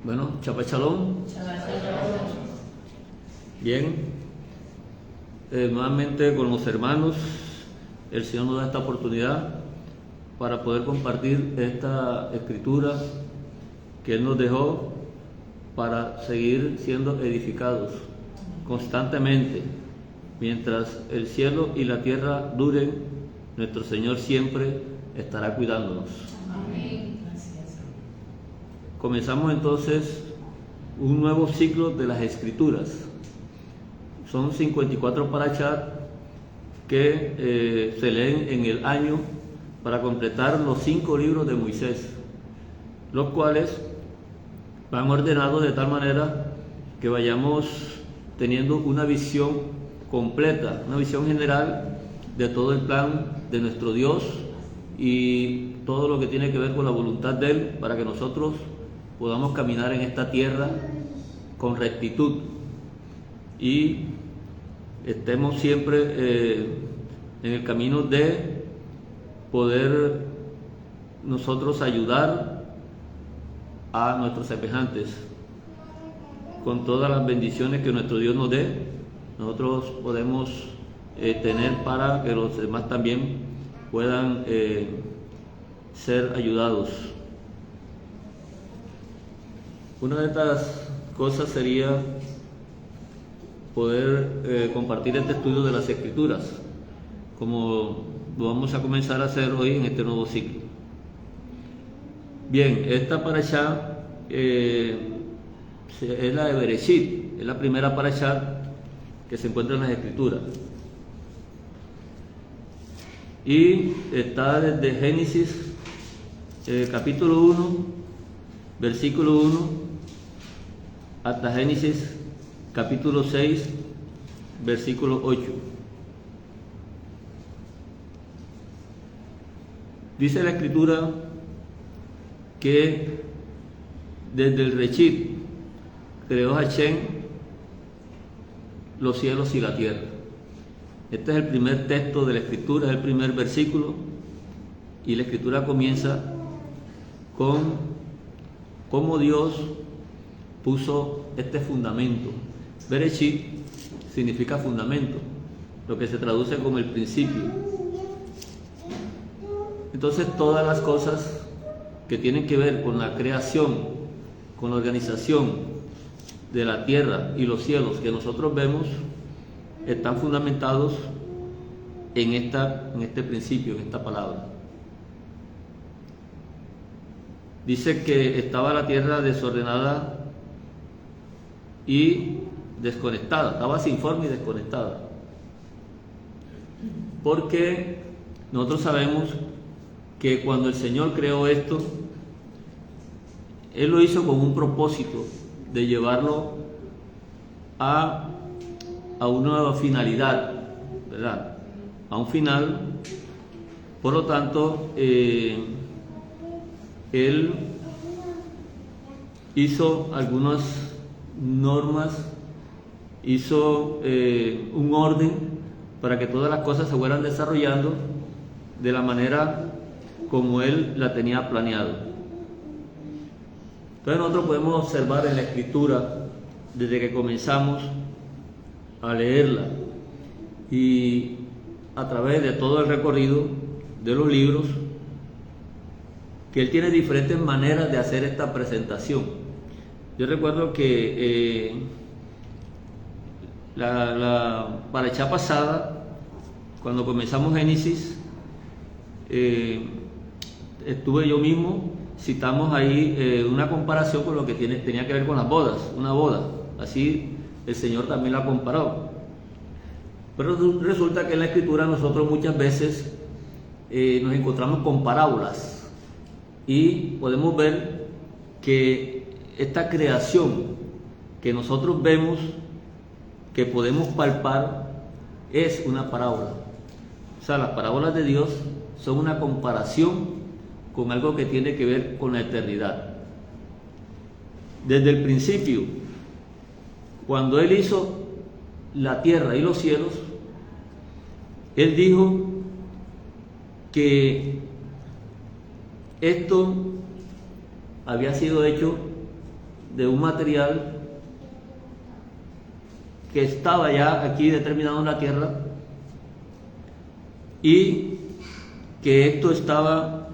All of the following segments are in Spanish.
Bueno, Shabbat Shalom. Bien, nuevamente con los hermanos, el Señor nos da esta oportunidad para poder compartir esta escritura que Él nos dejó para seguir siendo edificados constantemente. Mientras el cielo y la tierra duren, nuestro Señor siempre estará cuidándonos. Amén. Comenzamos entonces un nuevo ciclo de las Escrituras. Son 54 parashat que se leen en el año para completar los 5 libros de Moisés, los cuales van ordenados de tal manera que vayamos teniendo una visión completa, una visión general de todo el plan de nuestro Dios y todo lo que tiene que ver con la voluntad de Él, para que nosotros podamos caminar en esta tierra con rectitud y estemos siempre en el camino de poder nosotros ayudar a nuestros semejantes con todas las bendiciones que nuestro Dios nos dé. Nosotros podemos tener para que los demás también puedan ser ayudados. Una de estas cosas sería poder compartir este estudio de las Escrituras, como lo vamos a comenzar a hacer hoy en este nuevo ciclo. Bien, esta parashá es la de Bereshit, es la primera parashá que se encuentra en las Escrituras. Y está desde Génesis capítulo 1, versículo 1, hasta Génesis capítulo 6, versículo 8. Dice la Escritura que desde el Reshit creó Hashem los cielos y la tierra. Este es el primer texto de la Escritura, es el primer versículo, y la Escritura comienza con cómo Dios puso este fundamento. Bereshit significa fundamento, lo que se traduce como el principio. Entonces todas las cosas que tienen que ver con la creación, con la organización de la tierra y los cielos que nosotros vemos, están fundamentados en este principio, en esta palabra. Dice que estaba la tierra desordenada y desconectada, estaba sin forma y desconectada, porque nosotros sabemos que cuando el Señor creó esto, Él lo hizo con un propósito de llevarlo a una finalidad, ¿verdad? A un final. Por lo tanto, Él hizo algunas normas, hizo un orden para que todas las cosas se fueran desarrollando de la manera como Él la tenía planeado. Entonces nosotros podemos observar en la Escritura, desde que comenzamos a leerla y a través de todo el recorrido de los libros, que Él tiene diferentes maneras de hacer esta presentación. Yo recuerdo que la parashá pasada, cuando comenzamos Génesis, estuve yo mismo, citamos ahí una comparación con lo que tenía que ver con las bodas, una boda. Así el Señor también la comparó. Pero resulta que en la Escritura nosotros muchas veces nos encontramos con parábolas y podemos ver que esta creación que nosotros vemos, que podemos palpar, es una parábola. O sea, las parábolas de Dios son una comparación con algo que tiene que ver con la eternidad. Desde el principio, cuando Él hizo la tierra y los cielos, Él dijo que esto había sido hecho de un material que estaba ya aquí determinado en la tierra, y que esto estaba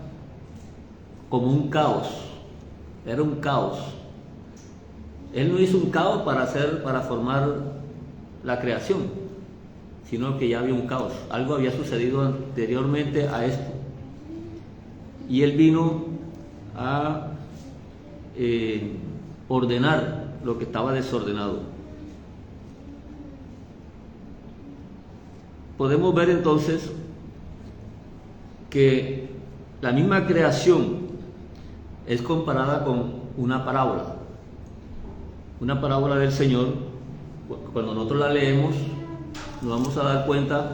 como un caos, era un caos. Él no hizo un caos para formar la creación, sino que ya había un caos, algo había sucedido anteriormente a esto, y él vino a ordenar lo que estaba desordenado. Podemos ver entonces que la misma creación es comparada con una parábola del Señor. Cuando nosotros la leemos, nos vamos a dar cuenta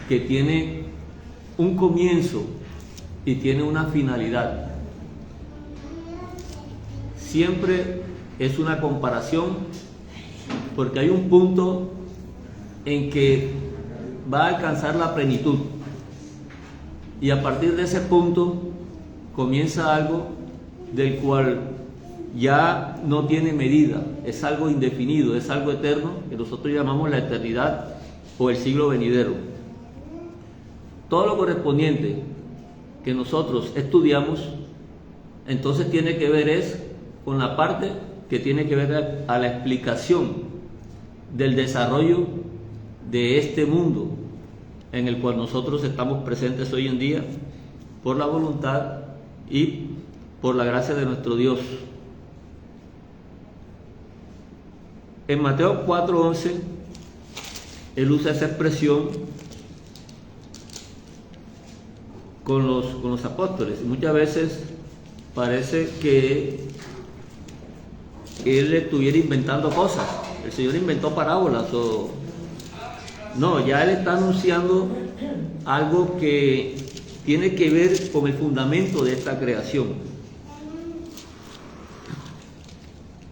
que tiene un comienzo y tiene una finalidad. Siempre es una comparación, porque hay un punto en que va a alcanzar la plenitud, y a partir de ese punto comienza algo del cual ya no tiene medida, es algo indefinido, es algo eterno, que nosotros llamamos la eternidad o el siglo venidero. Todo lo correspondiente que nosotros estudiamos, entonces tiene que ver es con la parte que tiene que ver a la explicación del desarrollo de este mundo en el cual nosotros estamos presentes hoy en día por la voluntad y por la gracia de nuestro Dios. En Mateo 4:11 él usa esa expresión con los apóstoles, y muchas veces parece que él estuviera inventando cosas. El Señor inventó parábolas no, ya él está anunciando algo que tiene que ver con el fundamento de esta creación.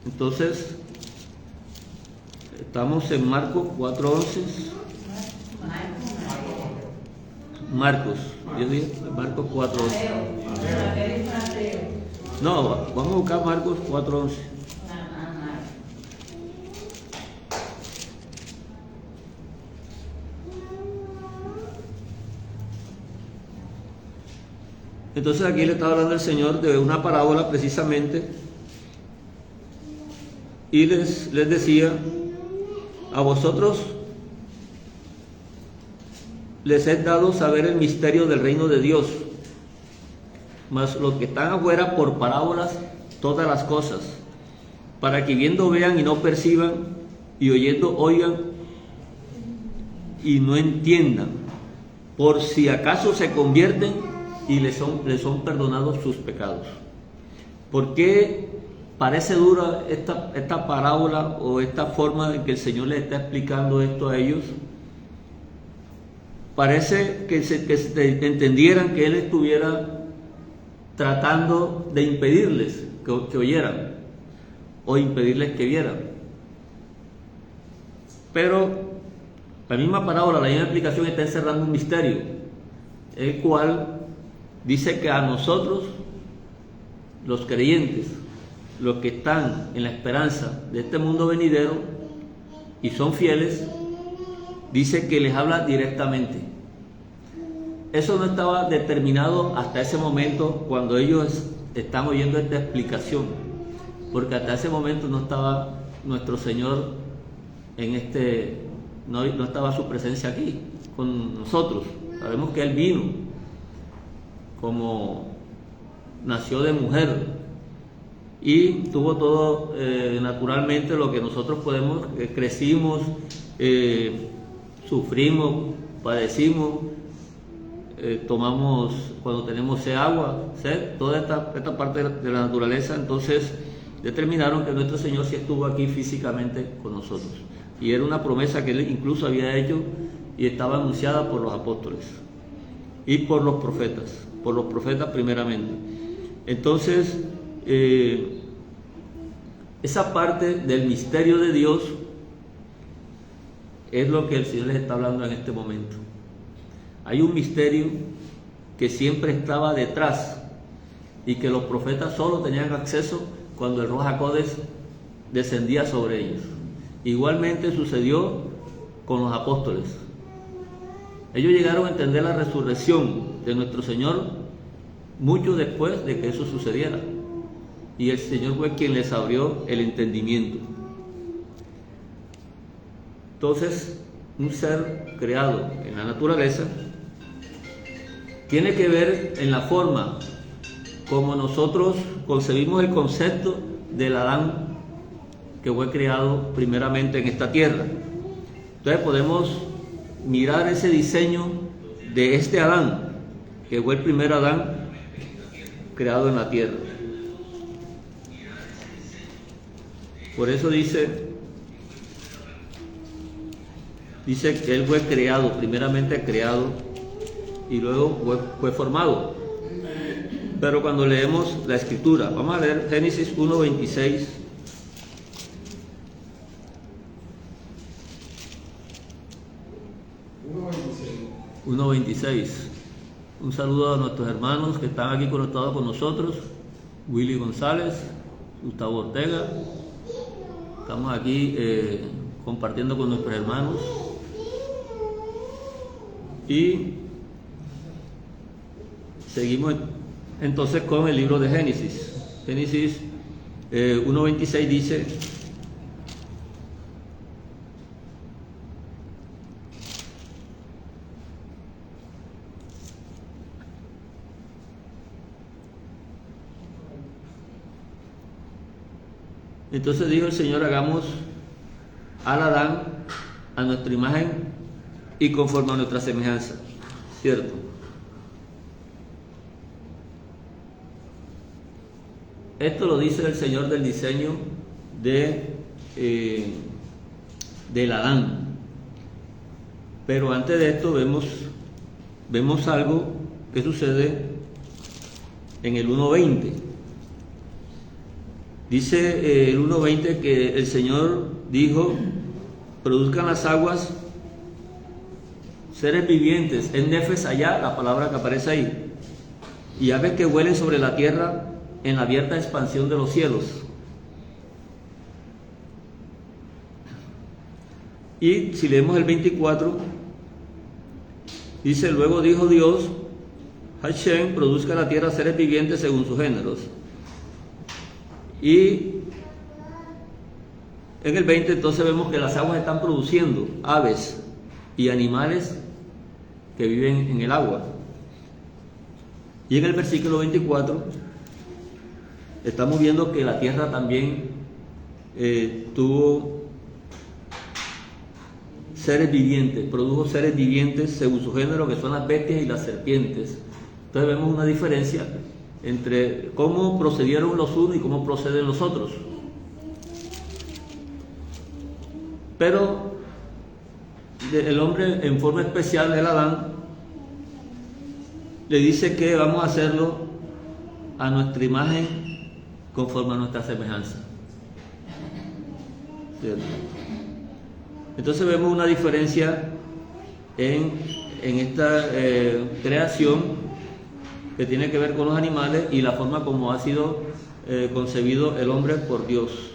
Entonces, estamos en Marcos 4:11. Marcos 4:11. No, vamos a buscar Marcos 4:11. Entonces aquí le está hablando el Señor de una parábola precisamente, y les decía: a vosotros les he dado saber el misterio del reino de Dios, mas los que están afuera por parábolas todas las cosas, para que viendo vean y no perciban, y oyendo oigan y no entiendan, por si acaso se convierten y les son perdonados sus pecados. ¿Por qué parece dura esta parábola o esta forma en que el Señor les está explicando esto a ellos? Parece que entendieran que Él estuviera tratando de impedirles que oyeran o impedirles que vieran. Pero la misma parábola, la misma explicación está encerrando un misterio, el cual dice que a nosotros, los creyentes, los que están en la esperanza de este mundo venidero y son fieles, dice que les habla directamente. Eso no estaba determinado hasta ese momento, cuando ellos están oyendo esta explicación, porque hasta ese momento no estaba nuestro Señor no estaba su presencia aquí con nosotros. Sabemos que Él vino, como nació de mujer, y tuvo todo naturalmente lo que nosotros podemos, crecimos, sufrimos, padecimos, tomamos cuando tenemos sed, toda esta parte de la naturaleza. Entonces determinaron que nuestro Señor sí estuvo aquí físicamente con nosotros, y era una promesa que Él incluso había hecho y estaba anunciada por los apóstoles y por los profetas primeramente. Entonces, esa parte del misterio de Dios es lo que el Señor les está hablando en este momento. Hay un misterio que siempre estaba detrás y que los profetas solo tenían acceso cuando el Ruach HaKodesh descendía sobre ellos. Igualmente sucedió con los apóstoles. Ellos llegaron a entender la resurrección de nuestro Señor mucho después de que eso sucediera. Y el Señor fue quien les abrió el entendimiento. Entonces, un ser creado en la naturaleza tiene que ver en la forma como nosotros concebimos el concepto del Adán que fue creado primeramente en esta tierra. Entonces podemos mirar ese diseño de este Adán, que fue el primer Adán creado en la tierra. Por eso dice que él fue creado, primeramente creado, y luego fue formado. Pero cuando leemos la escritura, vamos a leer Génesis 1:26. Un saludo a nuestros hermanos que están aquí conectados con nosotros: Willy González, Gustavo Ortega. Estamos aquí compartiendo con nuestros hermanos. Y seguimos entonces con el libro de Génesis. Génesis 1:26 dice: entonces dijo el Señor: hagamos al Adán a nuestra imagen y conforme a nuestra semejanza. ¿Cierto? Esto lo dice el Señor del diseño del Adán. Pero antes de esto vemos algo que sucede en el 1:20. Dice el 1:20 que el Señor dijo: produzcan las aguas seres vivientes, en nefes allá, la palabra que aparece ahí, y aves que vuelen sobre la tierra en la abierta expansión de los cielos. Y si leemos el 24, dice: luego dijo Dios, Hashem, produzca la tierra seres vivientes según sus géneros. Y en el 20 entonces vemos que las aguas están produciendo aves y animales que viven en el agua. Y en el versículo 24 estamos viendo que la tierra también tuvo seres vivientes, produjo seres vivientes según su género, que son las bestias y las serpientes. Entonces vemos una diferencia entre cómo procedieron los unos y cómo proceden los otros. Pero el hombre, en forma especial, el Adán, le dice que vamos a hacerlo a nuestra imagen, conforme a nuestra semejanza. ¿Cierto? Entonces vemos una diferencia en esta creación que tiene que ver con los animales y la forma como ha sido concebido el hombre por Dios.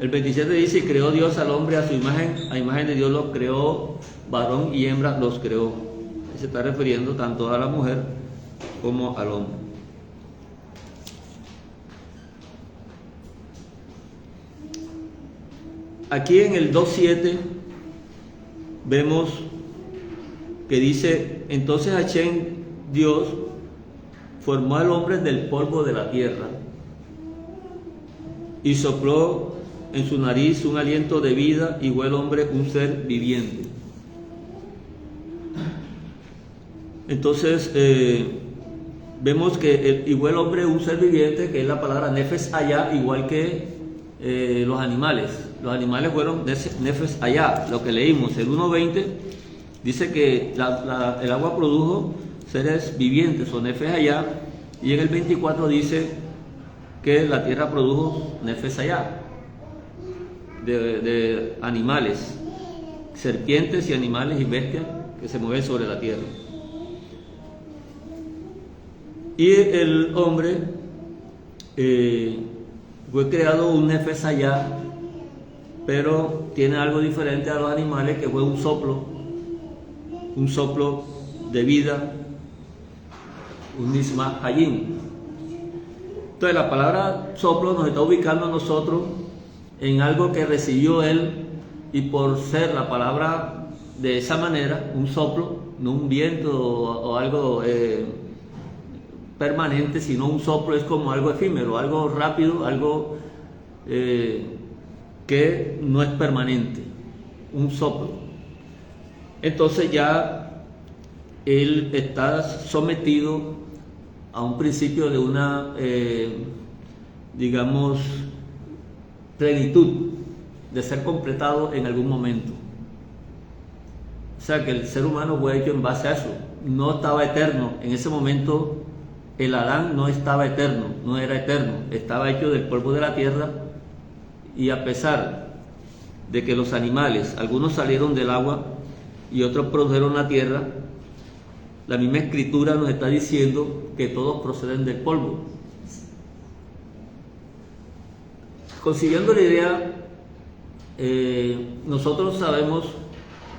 El 27 dice: y creó Dios al hombre a su imagen, a imagen de Dios los creó, varón y hembra los creó. Se está refiriendo tanto a la mujer como al hombre. Aquí en el 2:7 vemos que dice: entonces Hashem, Dios, formó al hombre del polvo de la tierra y sopló en su nariz un aliento de vida, y fue el hombre un ser viviente. Entonces vemos que igual el hombre un ser viviente, que es la palabra nefes allá, igual que los animales. Los animales fueron nefes allá, lo que leímos. El 1:20 dice que el agua produjo seres vivientes o nefes allá, y en el 24 dice que la tierra produjo nefes allá, de animales, serpientes y animales y bestias que se mueven sobre la tierra. Y el hombre Fue creado un Nefesh Hayah, pero tiene algo diferente a los animales, que fue un soplo de vida, un Nisma Hayim. Entonces la palabra soplo nos está ubicando a nosotros en algo que recibió él, y por ser la palabra de esa manera, un soplo, no un viento o algo permanente, sino un soplo es como algo efímero, algo rápido, algo que no es permanente, un soplo. Entonces ya él está sometido a un principio de una, digamos, plenitud, de ser completado en algún momento. O sea que el ser humano fue hecho en base a eso, no estaba eterno. En ese momento el Adán no estaba eterno, no era eterno, estaba hecho del polvo de la tierra, y a pesar de que los animales, algunos salieron del agua y otros produjeron la tierra, la misma escritura nos está diciendo que todos proceden del polvo. Consiguiendo la idea, nosotros sabemos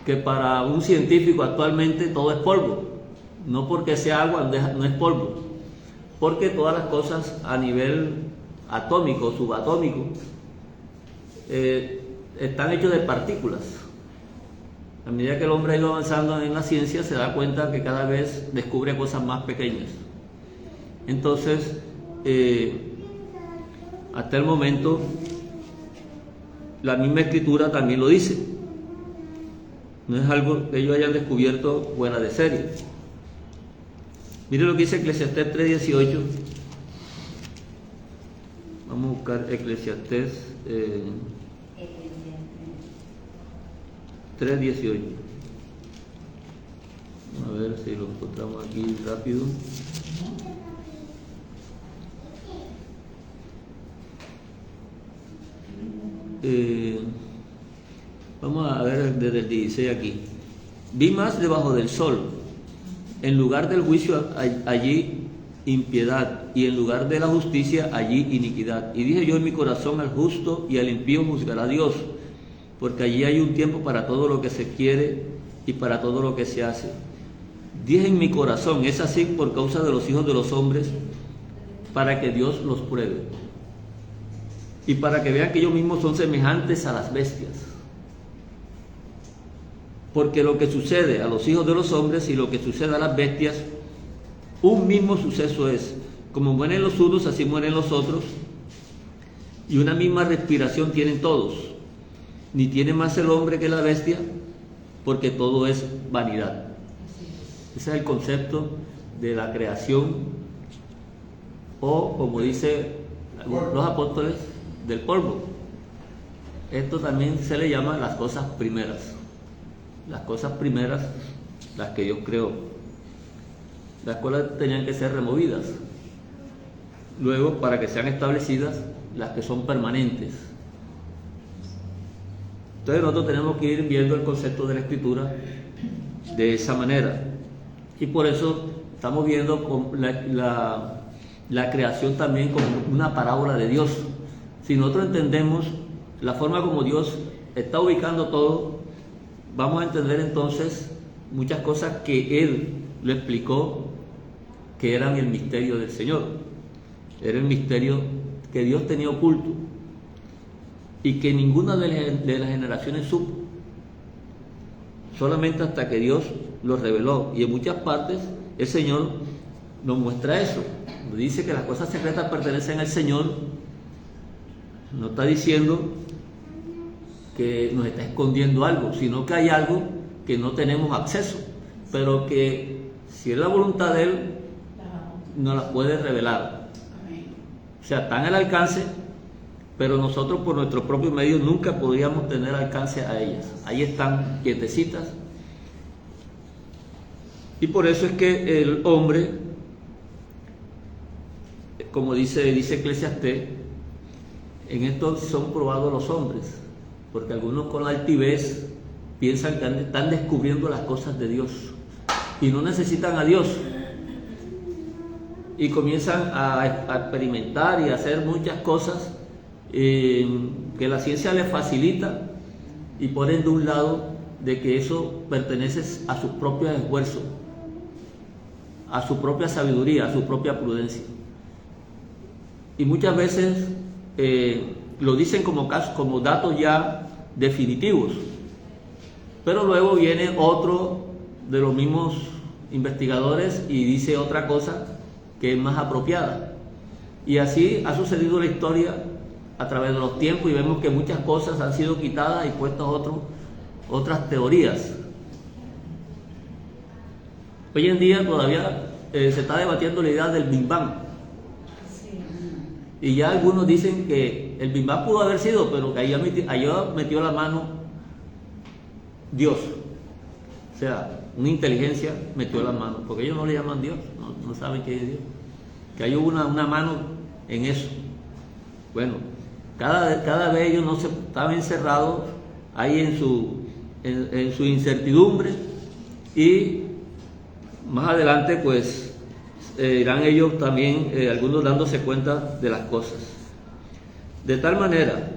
que para un científico actualmente todo es polvo, no porque sea agua no es polvo, porque todas las cosas a nivel atómico, subatómico, están hechos de partículas. A medida que el hombre ha ido avanzando en la ciencia, se da cuenta que cada vez descubre cosas más pequeñas. Entonces, hasta el momento, la misma escritura también lo dice. No es algo que ellos hayan descubierto fuera de serie. Mire lo que dice Eclesiastés 3:18. Vamos a buscar Eclesiastés 3:18. A ver si lo encontramos aquí rápido. Vamos a ver desde el 16 aquí. Vi más debajo del sol, en lugar del juicio allí impiedad, y en lugar de la justicia allí iniquidad. Y dije yo en mi corazón, al justo y al impío juzgará Dios, porque allí hay un tiempo para todo lo que se quiere y para todo lo que se hace. Dije en mi corazón, es así por causa de los hijos de los hombres, para que Dios los pruebe, y para que vean que ellos mismos son semejantes a las bestias. Porque lo que sucede a los hijos de los hombres y lo que sucede a las bestias, un mismo suceso es. Como mueren los unos, así mueren los otros, y una misma respiración tienen todos. Ni tiene más el hombre que la bestia, porque todo es vanidad. Ese es el concepto de la creación, o como dice los apóstoles, del polvo. Esto también se le llama las cosas primeras. Las cosas primeras, las que Dios creó, las cuales tenían que ser removidas. Luego, para que sean establecidas, las que son permanentes. Entonces nosotros tenemos que ir viendo el concepto de la escritura de esa manera. Y por eso estamos viendo la creación también como una parábola de Dios. Si nosotros entendemos la forma como Dios está ubicando todo, vamos a entender entonces muchas cosas que Él lo explicó, que eran el misterio del Señor. Era el misterio que Dios tenía oculto y que ninguna de las generaciones supo, solamente hasta que Dios lo reveló. Y en muchas partes el Señor nos muestra eso. Nos dice que las cosas secretas pertenecen al Señor. No está diciendo que nos está escondiendo algo, sino que hay algo que no tenemos acceso, pero que si es la voluntad de Él, nos la puede revelar. O sea, están al alcance, pero nosotros por nuestros propios medios nunca podríamos tener alcance a ellas. Ahí están quietecitas. Y por eso es que el hombre, como dice Eclesiastés, en esto son probados los hombres, porque algunos con altivez piensan que están descubriendo las cosas de Dios y no necesitan a Dios, y comienzan a experimentar y a hacer muchas cosas que la ciencia le facilita y ponen de un lado de que eso pertenece a sus propios esfuerzos, a su propia sabiduría, a su propia prudencia. Y muchas veces lo dicen como datos ya definitivos, pero luego viene otro de los mismos investigadores y dice otra cosa que es más apropiada. Y así ha sucedido la historia a través de los tiempos, y vemos que muchas cosas han sido quitadas y puestas otras teorías. Hoy en día todavía se está debatiendo la idea del Big Bang. Y ya algunos dicen que el Big Bang pudo haber sido, pero que allá metió la mano Dios. O sea, una inteligencia metió la mano, porque ellos no le llaman Dios, no saben qué es Dios. Que hay una mano en eso. Bueno, cada vez ellos no se estaban encerrados ahí en su incertidumbre, y más adelante pues irán ellos también, algunos dándose cuenta de las cosas. De tal manera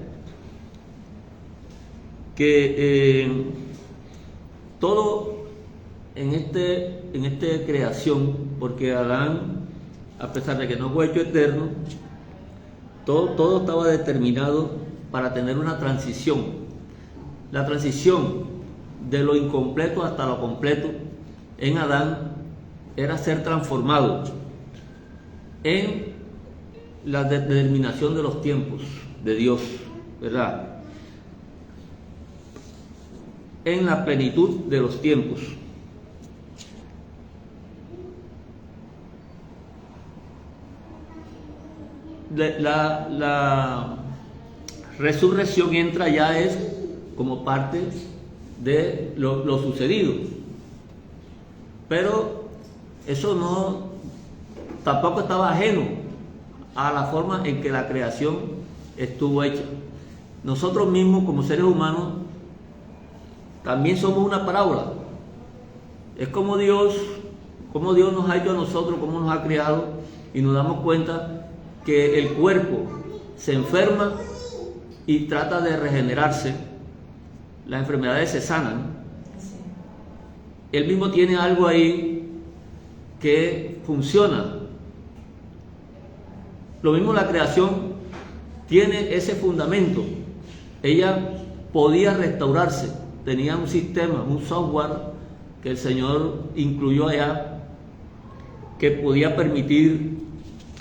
que todo en esta creación, porque Adán, a pesar de que no fue hecho eterno, todo estaba determinado para tener una transición. La transición de lo incompleto hasta lo completo en Adán era ser transformado en la determinación de los tiempos de Dios, ¿verdad? En la plenitud de los tiempos. La resurrección entra ya es como parte de lo sucedido, pero eso tampoco estaba ajeno a la forma en que la creación estuvo hecha. Nosotros mismos como seres humanos también somos una parábola. Es como Dios nos ha hecho a nosotros, cómo nos ha creado, y nos damos cuenta que el cuerpo se enferma y trata de regenerarse, las enfermedades se sanan. Él mismo tiene algo ahí que funciona. Lo mismo la creación tiene ese fundamento. Ella podía restaurarse, tenía un sistema, un software que el Señor incluyó allá, que podía permitir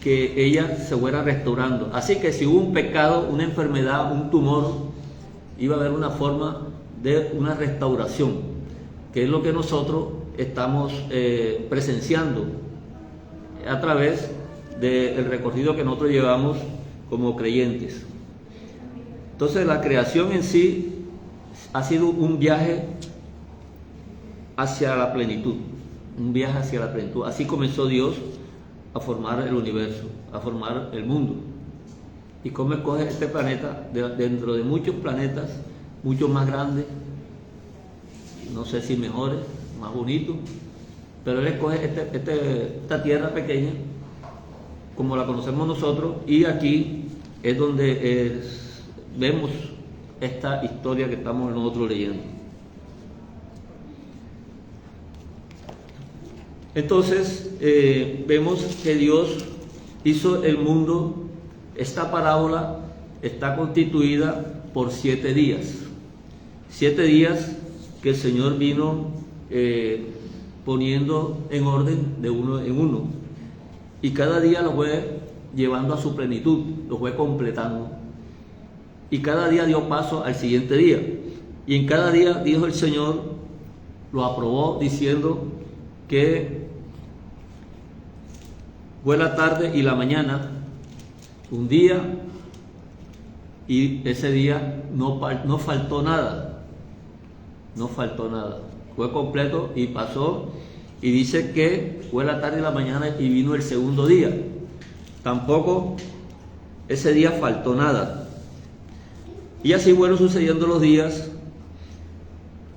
que ella se fuera restaurando. Así que si hubo un pecado, una enfermedad, un tumor, iba a haber una forma de una restauración, que es lo que nosotros estamos presenciando a través del recorrido que nosotros llevamos como creyentes. Entonces la creación en sí ha sido un viaje hacia la plenitud, un viaje hacia la plenitud. Así comenzó Dios a formar el universo, a formar el mundo. ¿Y cómo escoge este planeta dentro de muchos planetas, muchos más grandes, no sé si mejores, más bonitos, pero Él escoge esta tierra pequeña como la conocemos nosotros, y aquí es donde vemos esta historia que estamos nosotros leyendo. Entonces vemos que Dios hizo el mundo. Esta parábola está constituida por 7 días. 7 días que el Señor vino poniendo en orden de uno en uno. Y cada día lo fue llevando a su plenitud, lo fue completando. Y cada día dio paso al siguiente día. Y en cada día, dijo el Señor, lo aprobó diciendo que fue la tarde y la mañana, un día, y ese día no faltó nada. No faltó nada. Fue completo y pasó. Y dice que fue la tarde y la mañana y vino el segundo día. Tampoco ese día faltó nada. Y así fueron sucediendo los días.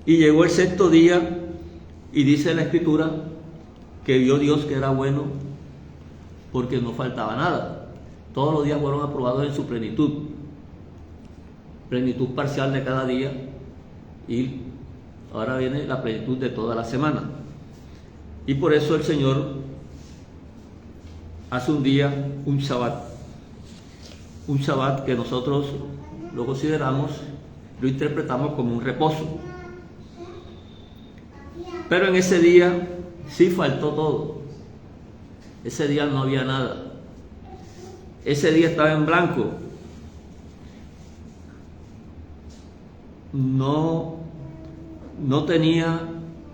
Y llegó el 6º día, y dice la Escritura que vio Dios que era bueno, porque no faltaba nada. Todos los días fueron aprobados en su plenitud. plenitud parcial de cada día y ahora viene la plenitud de toda la semana. Y por eso el Señor hace un día, un Shabbat que nosotros lo consideramos, lo interpretamos como un reposo. Pero en ese día sí faltó todo. Ese día no había nada. Ese día estaba en blanco. No tenía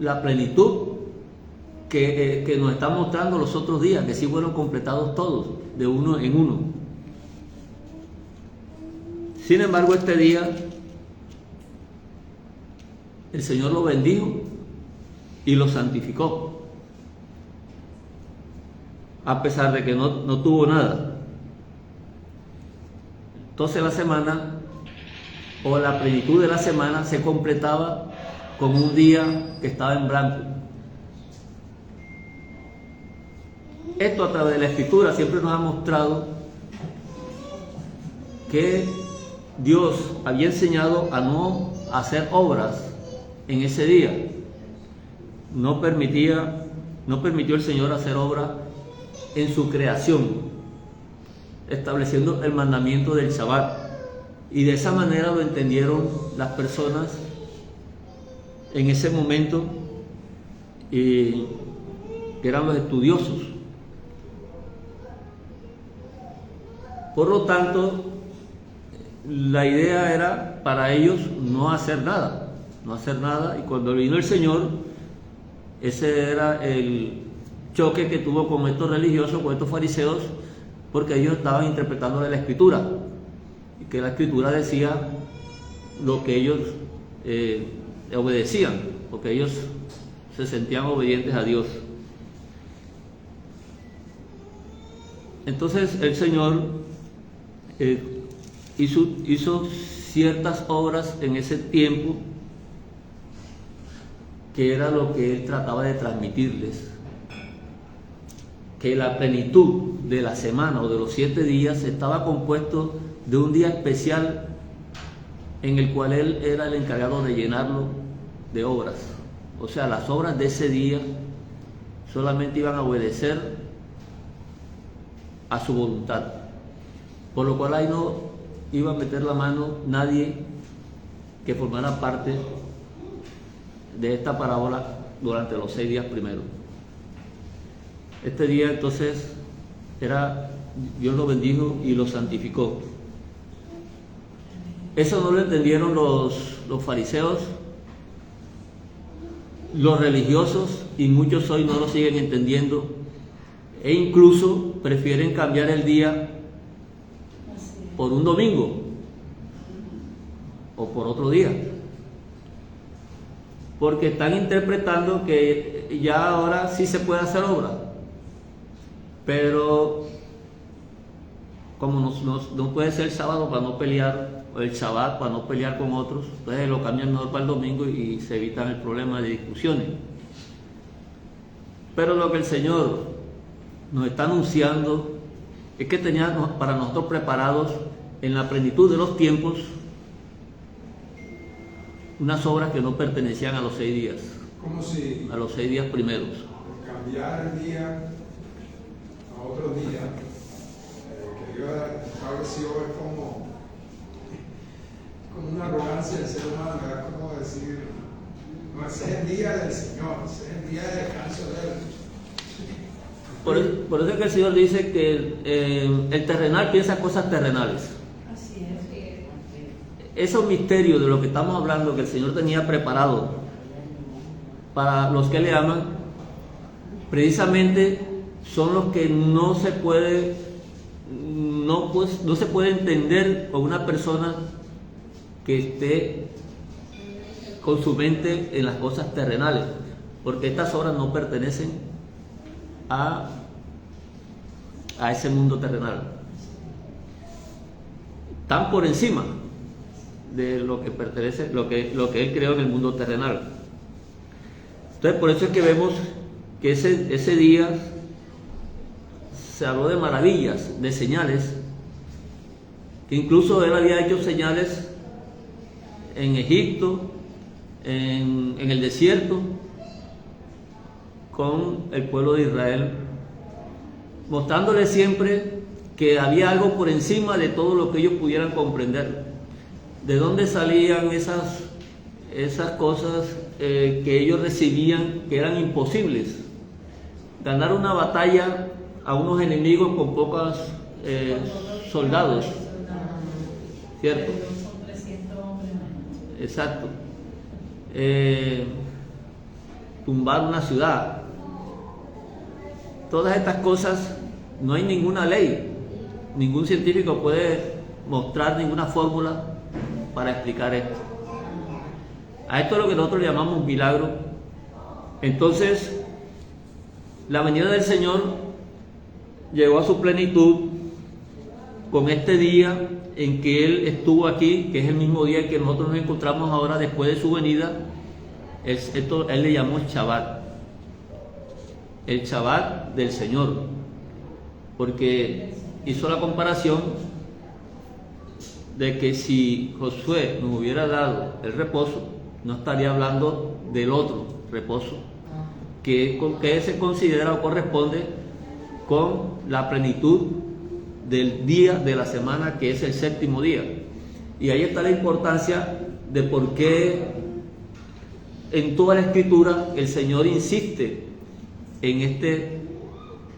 la plenitud que nos está mostrando los otros días, que sí fueron completados todos, de uno en uno. Sin embargo, este día el Señor lo bendijo y lo santificó, a pesar de que no tuvo nada. Entonces la semana, o la plenitud de la semana, se completaba con un día que estaba en blanco. Esto a través de la Escritura siempre nos ha mostrado que Dios había enseñado a no hacer obras en ese día. No permitió el Señor hacer obra en su creación, estableciendo el mandamiento del Shabbat. Y de esa manera lo entendieron las personas en ese momento, que eran los estudiosos. Por lo tanto, la idea era para ellos no hacer nada, y cuando vino el Señor, ese era el choque que tuvo con estos religiosos, con estos fariseos, porque ellos estaban interpretando de la Escritura, y que la Escritura decía lo que ellos obedecían, porque ellos se sentían obedientes a Dios. Entonces el Señor hizo ciertas obras en ese tiempo, que era lo que Él trataba de transmitirles, que la plenitud de la semana o de los 7 días estaba compuesto de un día especial en el cual Él era el encargado de llenarlo de obras. O sea, las obras de ese día solamente iban a obedecer a su voluntad, por lo cual ahí no iba a meter la mano nadie que formara parte de esta parábola durante los 6 días primeros. Este día entonces Dios lo bendijo y lo santificó. Eso no lo entendieron los fariseos, los religiosos, y muchos hoy no lo siguen entendiendo, e incluso prefieren cambiar el día por un domingo o por otro día, porque están interpretando que ya ahora sí se puede hacer obra, pero como no puede ser el sábado para no pelear, o el Shabbat para no pelear con otros, entonces lo cambian mejor para el domingo y se evitan el problema de discusiones. Pero lo que el Señor nos está anunciando es que tenía para nosotros preparados en la plenitud de los tiempos unas obras que no pertenecían a los 6 días. ¿Cómo si a los 6 días primeros? cambiar el día a otro día que Dios estableció es como una arrogancia del ser humano, ¿verdad? Como decir, no, ese es el día del Señor, ese es el día de descanso de Él. Por eso es que el Señor dice que el terrenal piensa cosas terrenales. Así es. Esos misterios de lo que estamos hablando, que el Señor tenía preparado para los que le aman, precisamente son los que no se puede entender por una persona que esté con su mente en las cosas terrenales, porque estas obras no pertenecen a ese mundo terrenal, están por encima de lo que pertenece, lo que Él creó en el mundo terrenal. Entonces, por eso es que vemos que ese día se habló de maravillas, de señales, que incluso Él había hecho señales en Egipto, en el desierto, con el pueblo de Israel, mostrándole siempre que había algo por encima de todo lo que ellos pudieran comprender. ¿De dónde salían esas cosas que ellos recibían, que eran imposibles? Ganar una batalla a unos enemigos con pocos soldados, ¿cierto? Son 300 hombres. Exacto. Tumbar una ciudad. Todas estas cosas, no hay ninguna ley, ningún científico puede mostrar ninguna fórmula para explicar esto. A esto es lo que nosotros llamamos milagro. Entonces, la venida del Señor llegó a su plenitud con este día en que Él estuvo aquí, que es el mismo día en que nosotros nos encontramos ahora después de su venida. Él le llamó Shabbat, el Shabbat del Señor, porque hizo la comparación de que si Josué nos hubiera dado el reposo, no estaría hablando del otro reposo, que se considera o corresponde con la plenitud del día de la semana, que es el séptimo día. Y ahí está la importancia de por qué en toda la Escritura el Señor insiste en este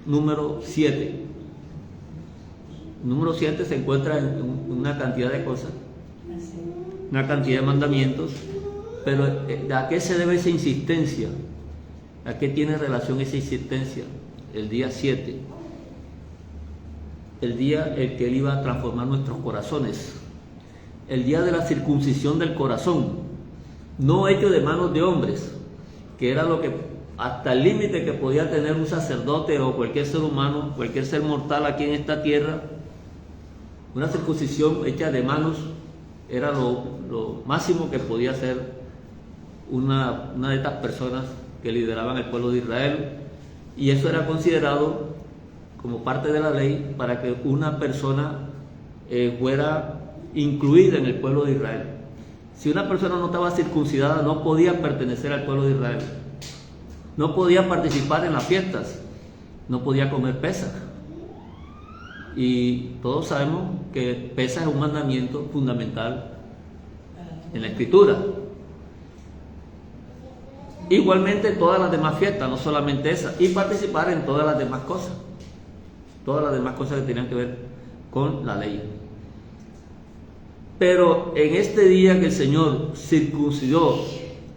número 7. El número 7 se encuentra en una cantidad de cosas, una cantidad de mandamientos, pero ¿a qué se debe esa insistencia? ¿A qué tiene relación esa insistencia? El día 7, el día en que Él iba a transformar nuestros corazones, el día de la circuncisión del corazón, no hecho de manos de hombres, que era lo que hasta el límite que podía tener un sacerdote o cualquier ser humano, cualquier ser mortal aquí en esta tierra. Una circuncisión hecha de manos era lo máximo que podía hacer una de estas personas que lideraban el pueblo de Israel, y eso era considerado como parte de la ley para que una persona fuera incluida en el pueblo de Israel. Si una persona no estaba circuncidada, no podía pertenecer al pueblo de Israel, no podía participar en las fiestas, no podía comer Pesaj. Y todos sabemos que Pesaj es un mandamiento fundamental en la Escritura. Igualmente todas las demás fiestas, no solamente esa, y participar en todas las demás cosas que tenían que ver con la ley. Pero en este día que el Señor circuncidó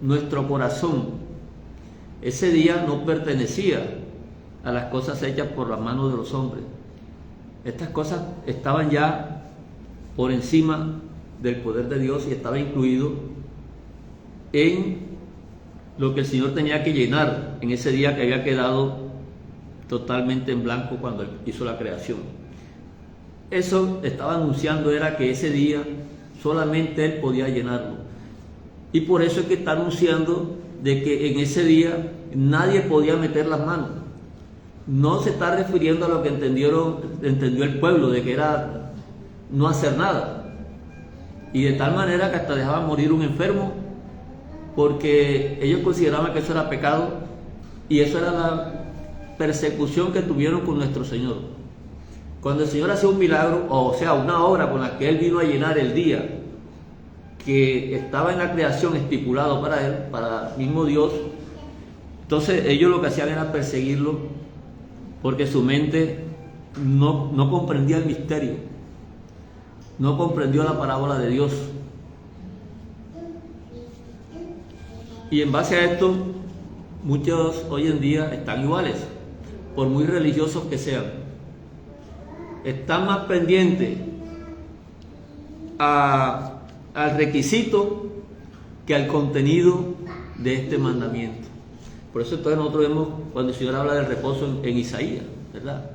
nuestro corazón, ese día no pertenecía a las cosas hechas por las manos de los hombres. Estas cosas estaban ya por encima del poder de Dios y estaba incluido en lo que el Señor tenía que llenar en ese día que había quedado totalmente en blanco cuando Él hizo la creación. Eso estaba anunciando era que ese día solamente Él podía llenarlo. Y por eso es que está anunciando de que en ese día nadie podía meter las manos. No se está refiriendo a lo que entendió el pueblo, de que era no hacer nada. Y de tal manera que hasta dejaban morir un enfermo, porque ellos consideraban que eso era pecado, y eso era la persecución que tuvieron con nuestro Señor. Cuando el Señor hacía un milagro, o sea, una obra con la que Él vino a llenar el día que estaba en la creación estipulado para Él, para el mismo Dios, entonces ellos lo que hacían era perseguirlo, porque su mente no comprendía el misterio, no comprendió la parábola de Dios. Y en base a esto, muchos hoy en día están iguales, por muy religiosos que sean. Están más pendientes al requisito que al contenido de este mandamiento. Por eso entonces nosotros vemos cuando el Señor habla del reposo en Isaías, ¿verdad?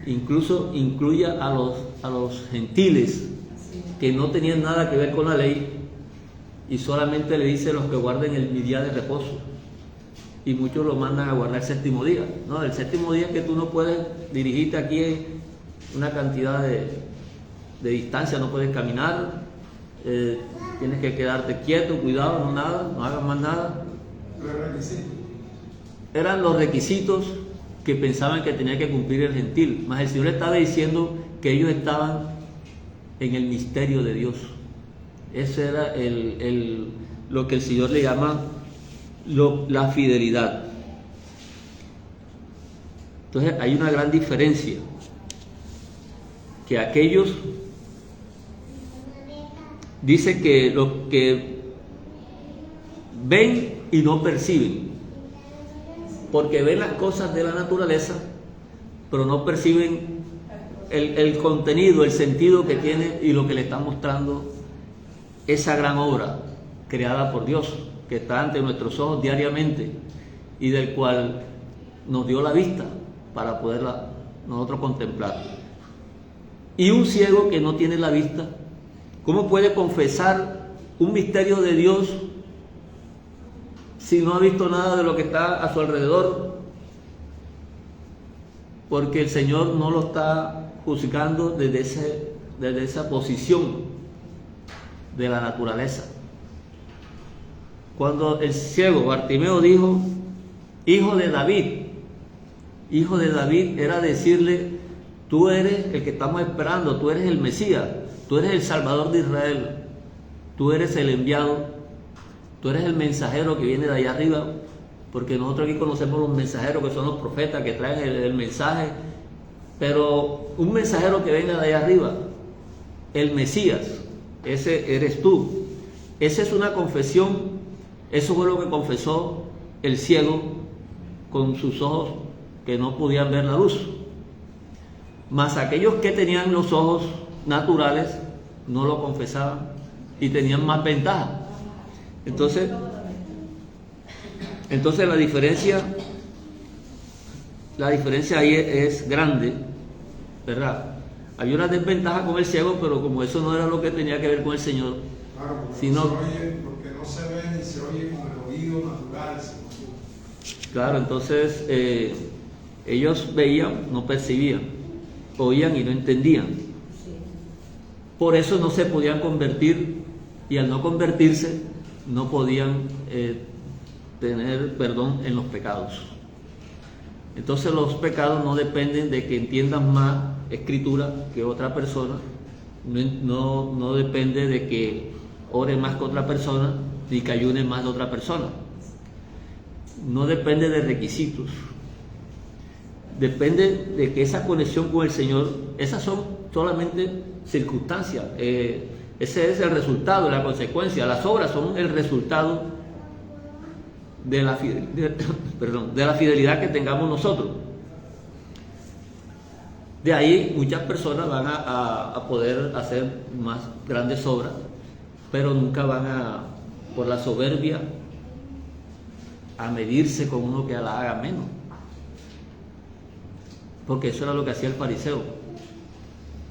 Incluso incluye a los gentiles que no tenían nada que ver con la ley, y solamente le dice los que guarden mi día de reposo, y muchos lo mandan a guardar el séptimo día. No, el séptimo día es que tú no puedes dirigirte aquí una cantidad de distancia, no puedes caminar, tienes que quedarte quieto, cuidado, no nada, no hagas más nada. Los requisitos. Eran los requisitos que pensaban que tenía que cumplir el gentil, mas el Señor le estaba diciendo que ellos estaban en el misterio de Dios. Ese era lo que el Señor le llama la fidelidad. Entonces hay una gran diferencia, que aquellos, dice que los que ven y no perciben, porque ven las cosas de la naturaleza, pero no perciben el contenido, el sentido que tiene y lo que le está mostrando esa gran obra creada por Dios, que está ante nuestros ojos diariamente y del cual nos dio la vista para poderla nosotros contemplar. Y un ciego que no tiene la vista, ¿cómo puede confesar un misterio de Dios si no ha visto nada de lo que está a su alrededor? Porque el Señor no lo está juzgando desde esa posición de la naturaleza. Cuando el ciego Bartimeo dijo, hijo de David, era decirle, tú eres el que estamos esperando, tú eres el Mesías, tú eres el Salvador de Israel, tú eres el enviado, tú eres el mensajero que viene de allá arriba, porque nosotros aquí conocemos los mensajeros que son los profetas que traen el mensaje, pero un mensajero que venga de allá arriba, el Mesías, ese eres tú. Esa es una confesión, eso fue lo que confesó el ciego con sus ojos que no podían ver la luz. Mas aquellos que tenían los ojos naturales no lo confesaban y tenían más ventaja. Entonces la diferencia ahí es grande, ¿verdad? Había una desventaja con el ciego, pero como eso no era lo que tenía que ver con el Señor, Claro, porque no se ve ni se oye con el oído natural. Claro, entonces ellos veían, no percibían, oían y no entendían. Por eso no se podían convertir, y al no convertirse no podían tener perdón en los pecados. Entonces los pecados no dependen de que entiendan más escritura que otra persona, no depende de que ore más que otra persona, ni que ayune más de otra persona. No depende de requisitos, depende de que esa conexión con el Señor, esas son solamente circunstancias, ese es el resultado, la consecuencia. Las obras son el resultado de la fidelidad que tengamos nosotros. De ahí muchas personas van a poder hacer más grandes obras, pero nunca van por la soberbia, a medirse con uno que la haga menos. Porque eso era lo que hacía el fariseo.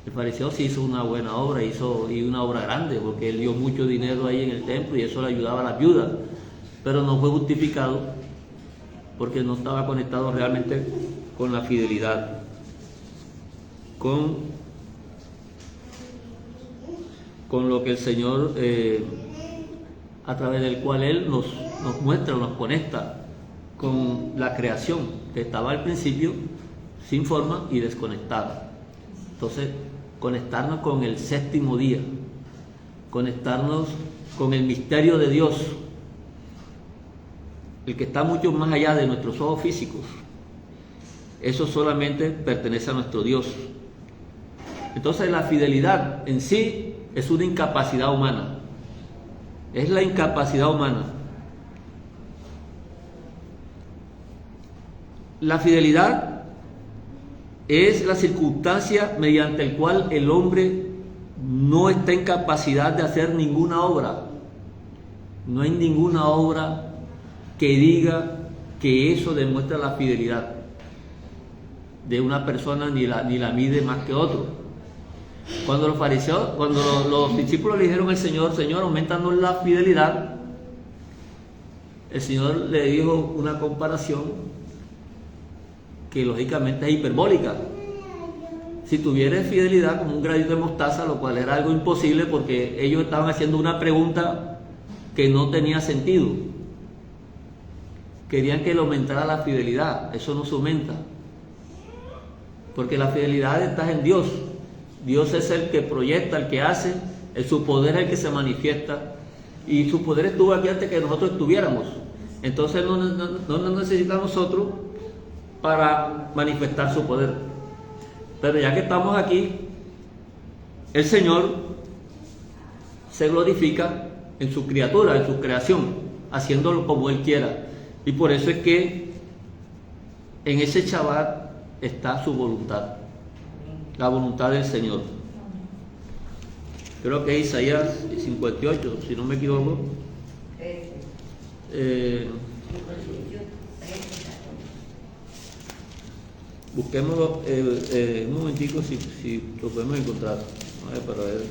El fariseo sí hizo una buena obra, y una obra grande, porque él dio mucho dinero ahí en el templo y eso le ayudaba a las viudas, pero no fue justificado porque no estaba conectado realmente con la fidelidad, con lo que el Señor, a través del cual Él nos muestra, nos conecta con la creación que estaba al principio sin forma y desconectada. Entonces, conectarnos con el séptimo día, conectarnos con el misterio de Dios, el que está mucho más allá de nuestros ojos físicos. Eso solamente pertenece a nuestro Dios. Entonces la fidelidad en sí es una incapacidad humana. Es la incapacidad humana. La fidelidad es la circunstancia mediante la cual el hombre no está en capacidad de hacer ninguna obra. No hay ninguna obra que diga que eso demuestra la fidelidad de una persona, ni la mide más que otro. Cuando los discípulos le dijeron al Señor, Señor, aumentanos la fidelidad, el Señor le dijo una comparación que lógicamente es hiperbólica. si tuvieres fidelidad como un granito de mostaza, lo cual era algo imposible porque ellos estaban haciendo una pregunta que no tenía sentido. Querían que le aumentara la fidelidad. Eso no se aumenta, porque la fidelidad está en Dios. Dios es el que proyecta, el que hace, su poder es el que se manifiesta, y su poder estuvo aquí antes que nosotros estuviéramos. Entonces no nos necesita a nosotros para manifestar su poder. Pero ya que estamos aquí, el Señor se glorifica en su criatura, en su creación, haciéndolo como Él quiera. Y por eso es que en ese Shabbat está su voluntad, la voluntad del Señor. Creo que es Isaías 58, si no me equivoco. Busquémoslo un momentico si lo podemos encontrar. A ver, para ver.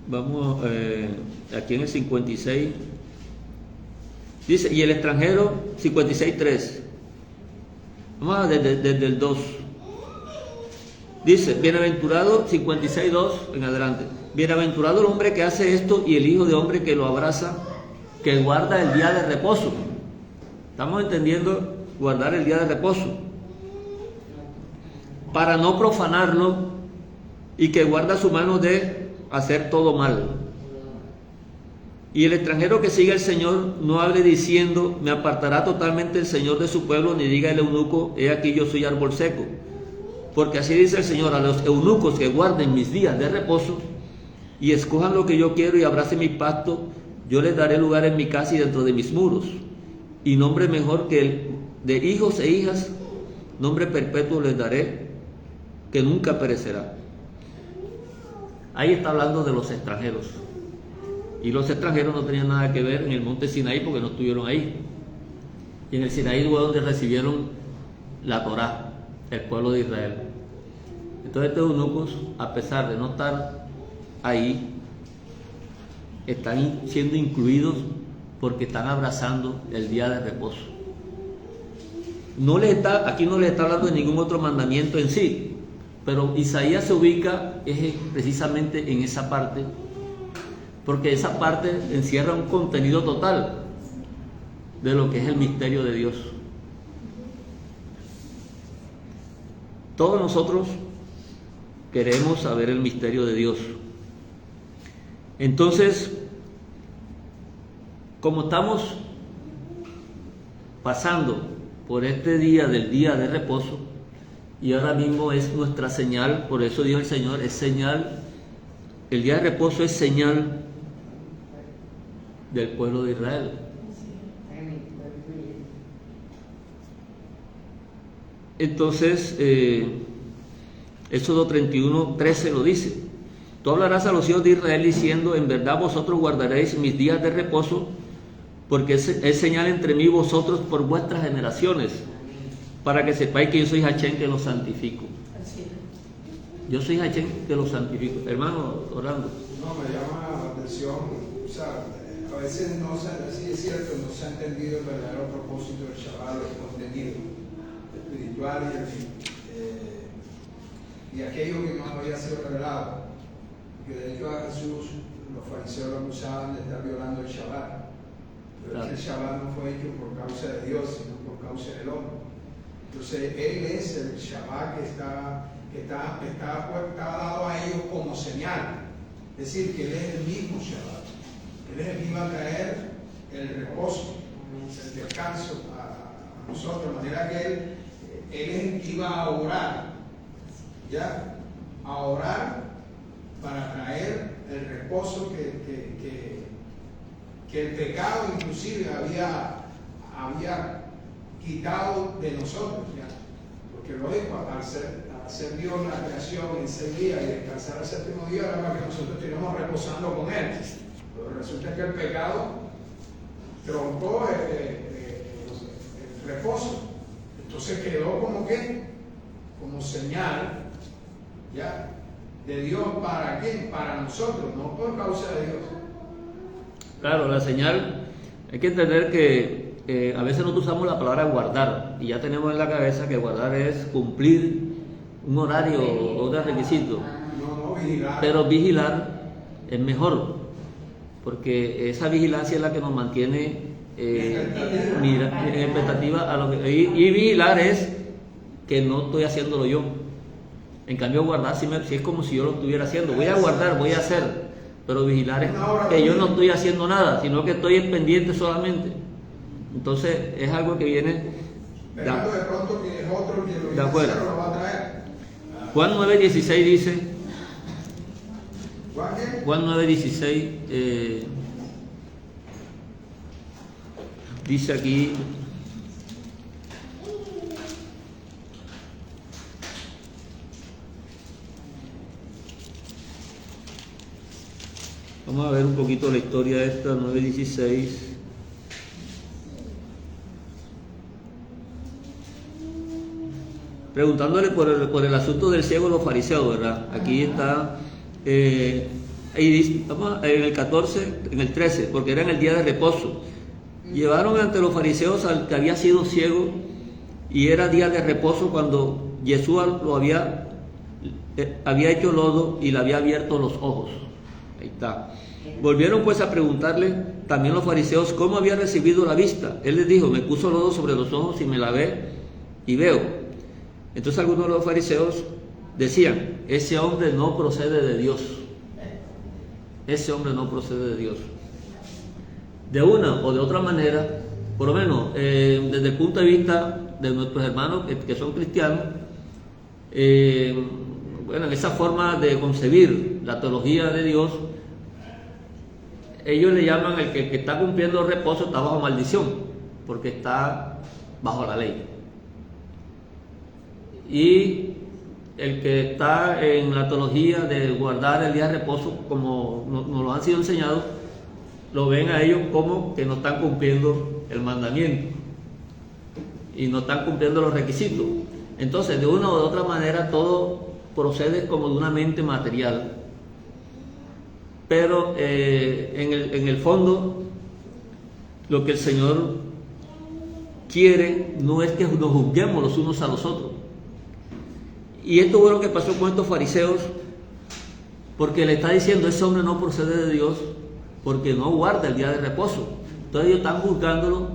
Vamos aquí en el 56. Dice, y el extranjero, 56.3. Vamos a desde el 2. Dice, bienaventurado, 56.2 en adelante. Bienaventurado el hombre que hace esto y el hijo de hombre que lo abraza, que guarda el día de reposo. Estamos entendiendo guardar el día de reposo, para no profanarlo, y que guarda su mano de hacer todo mal. Y el extranjero que sigue al Señor no hable diciendo, me apartará totalmente el Señor de su pueblo, ni diga el eunuco, he aquí yo soy árbol seco. Porque así dice el Señor, a los eunucos que guarden mis días de reposo y escojan lo que yo quiero y abracen mi pacto, yo les daré lugar en mi casa y dentro de mis muros, y nombre mejor que el de hijos e hijas, nombre perpetuo les daré, que nunca perecerá. Ahí está hablando de los extranjeros, y los extranjeros no tenían nada que ver en el monte Sinaí porque no estuvieron ahí, y en el Sinaí fue donde recibieron la Torá, el pueblo de Israel. Entonces estos eunucos, a pesar de no estar ahí, están siendo incluidos porque están abrazando el día de reposo. Aquí no les está hablando de ningún otro mandamiento en sí, pero Isaías se ubica precisamente en esa parte, porque esa parte encierra un contenido total de lo que es el misterio de Dios. Todos nosotros queremos saber el misterio de Dios. Entonces, como estamos pasando por este día del día de reposo, y ahora mismo es nuestra señal, por eso dijo el Señor, es señal, el día de reposo es señal del pueblo de Israel. Entonces, Éxodo 31:13 lo dice. Tú hablarás a los hijos de Israel diciendo, en verdad vosotros guardaréis mis días de reposo, porque es señal entre mí y vosotros por vuestras generaciones, para que sepáis que yo soy Hachén que los santifico. Yo soy Hachén que los santifico. Hermano, orando. No, me llama la atención, o sea, a veces no se, sí es cierto, no se ha entendido el verdadero propósito del Shabbat, el contenido espiritual y aquello que no había sido revelado. Que de hecho a Jesús los fariseos lo acusaban de estar violando el Shabbat. Pero claro, el Shabbat no fue hecho por causa de Dios, sino por causa del hombre. Entonces Él es el Shabbat que está dado a ellos como señal. Es decir, que Él es el mismo Shabbat. Él es el que iba a traer el reposo, el descanso a nosotros, de manera que Él es el que iba a orar, ¿ya? A orar para traer el reposo que el pecado inclusive había quitado de nosotros, ¿ya? Porque lógico, al ser Dios la creación en 6 días y descansar el 7º día, era para que nosotros estuviéramos reposando con Él. Pero resulta que el pecado troncó el reposo. Entonces quedó como que, como señal, ¿ya? De Dios. ¿Para qué? Para nosotros, no por causa de Dios. Claro, la señal Hay que entender que a veces nosotros usamos la palabra guardar y ya tenemos en la cabeza que guardar es cumplir un horario o un requisito. No, vigilar. Pero vigilar es mejor, porque esa vigilancia es la que nos mantiene en expectativa a lo que, y vigilar es que no estoy haciéndolo yo. En cambio guardar si es como si yo lo estuviera haciendo. Voy a guardar, voy a hacer, pero vigilar es que yo no estoy haciendo nada, sino que estoy pendiente solamente. Entonces es algo que viene esperando de pronto que es otro que lo de acuerdo. Lo va a traer. Juan 9:16 dice, Juan 9:16 dice aquí, vamos a ver un poquito la historia de esta 9:16. Preguntándole por el asunto del ciego a los fariseos, ¿verdad? Aquí está, ahí dice, vamos, en el 14, en el 13, porque era en el día de reposo. Llevaron ante los fariseos al que había sido ciego y era día de reposo cuando Jesús lo había hecho lodo y le había abierto los ojos. Ahí está. Volvieron pues a preguntarle también los fariseos cómo había recibido la vista. Él les dijo, me puso lodo sobre los ojos y me lavé y veo. Entonces algunos de los fariseos decían, ese hombre no procede de Dios. Ese hombre no procede de Dios. De una o de otra manera, por lo menos desde el punto de vista de nuestros hermanos que son cristianos, bueno, en esa forma de concebir la teología de Dios, ellos le llaman el que está cumpliendo el reposo está bajo maldición, porque está bajo la ley. Y el que está en la teología de guardar el día de reposo, como nos lo han sido enseñados, lo ven a ellos como que no están cumpliendo el mandamiento y no están cumpliendo los requisitos. Entonces, de una o de otra manera, todo procede como de una mente material. Pero en el fondo, lo que el Señor quiere no es que nos juzguemos los unos a los otros. Y esto fue lo que pasó con estos fariseos, porque le está diciendo, ese hombre no procede de Dios, porque no guarda el día de reposo. Entonces ellos están juzgándolo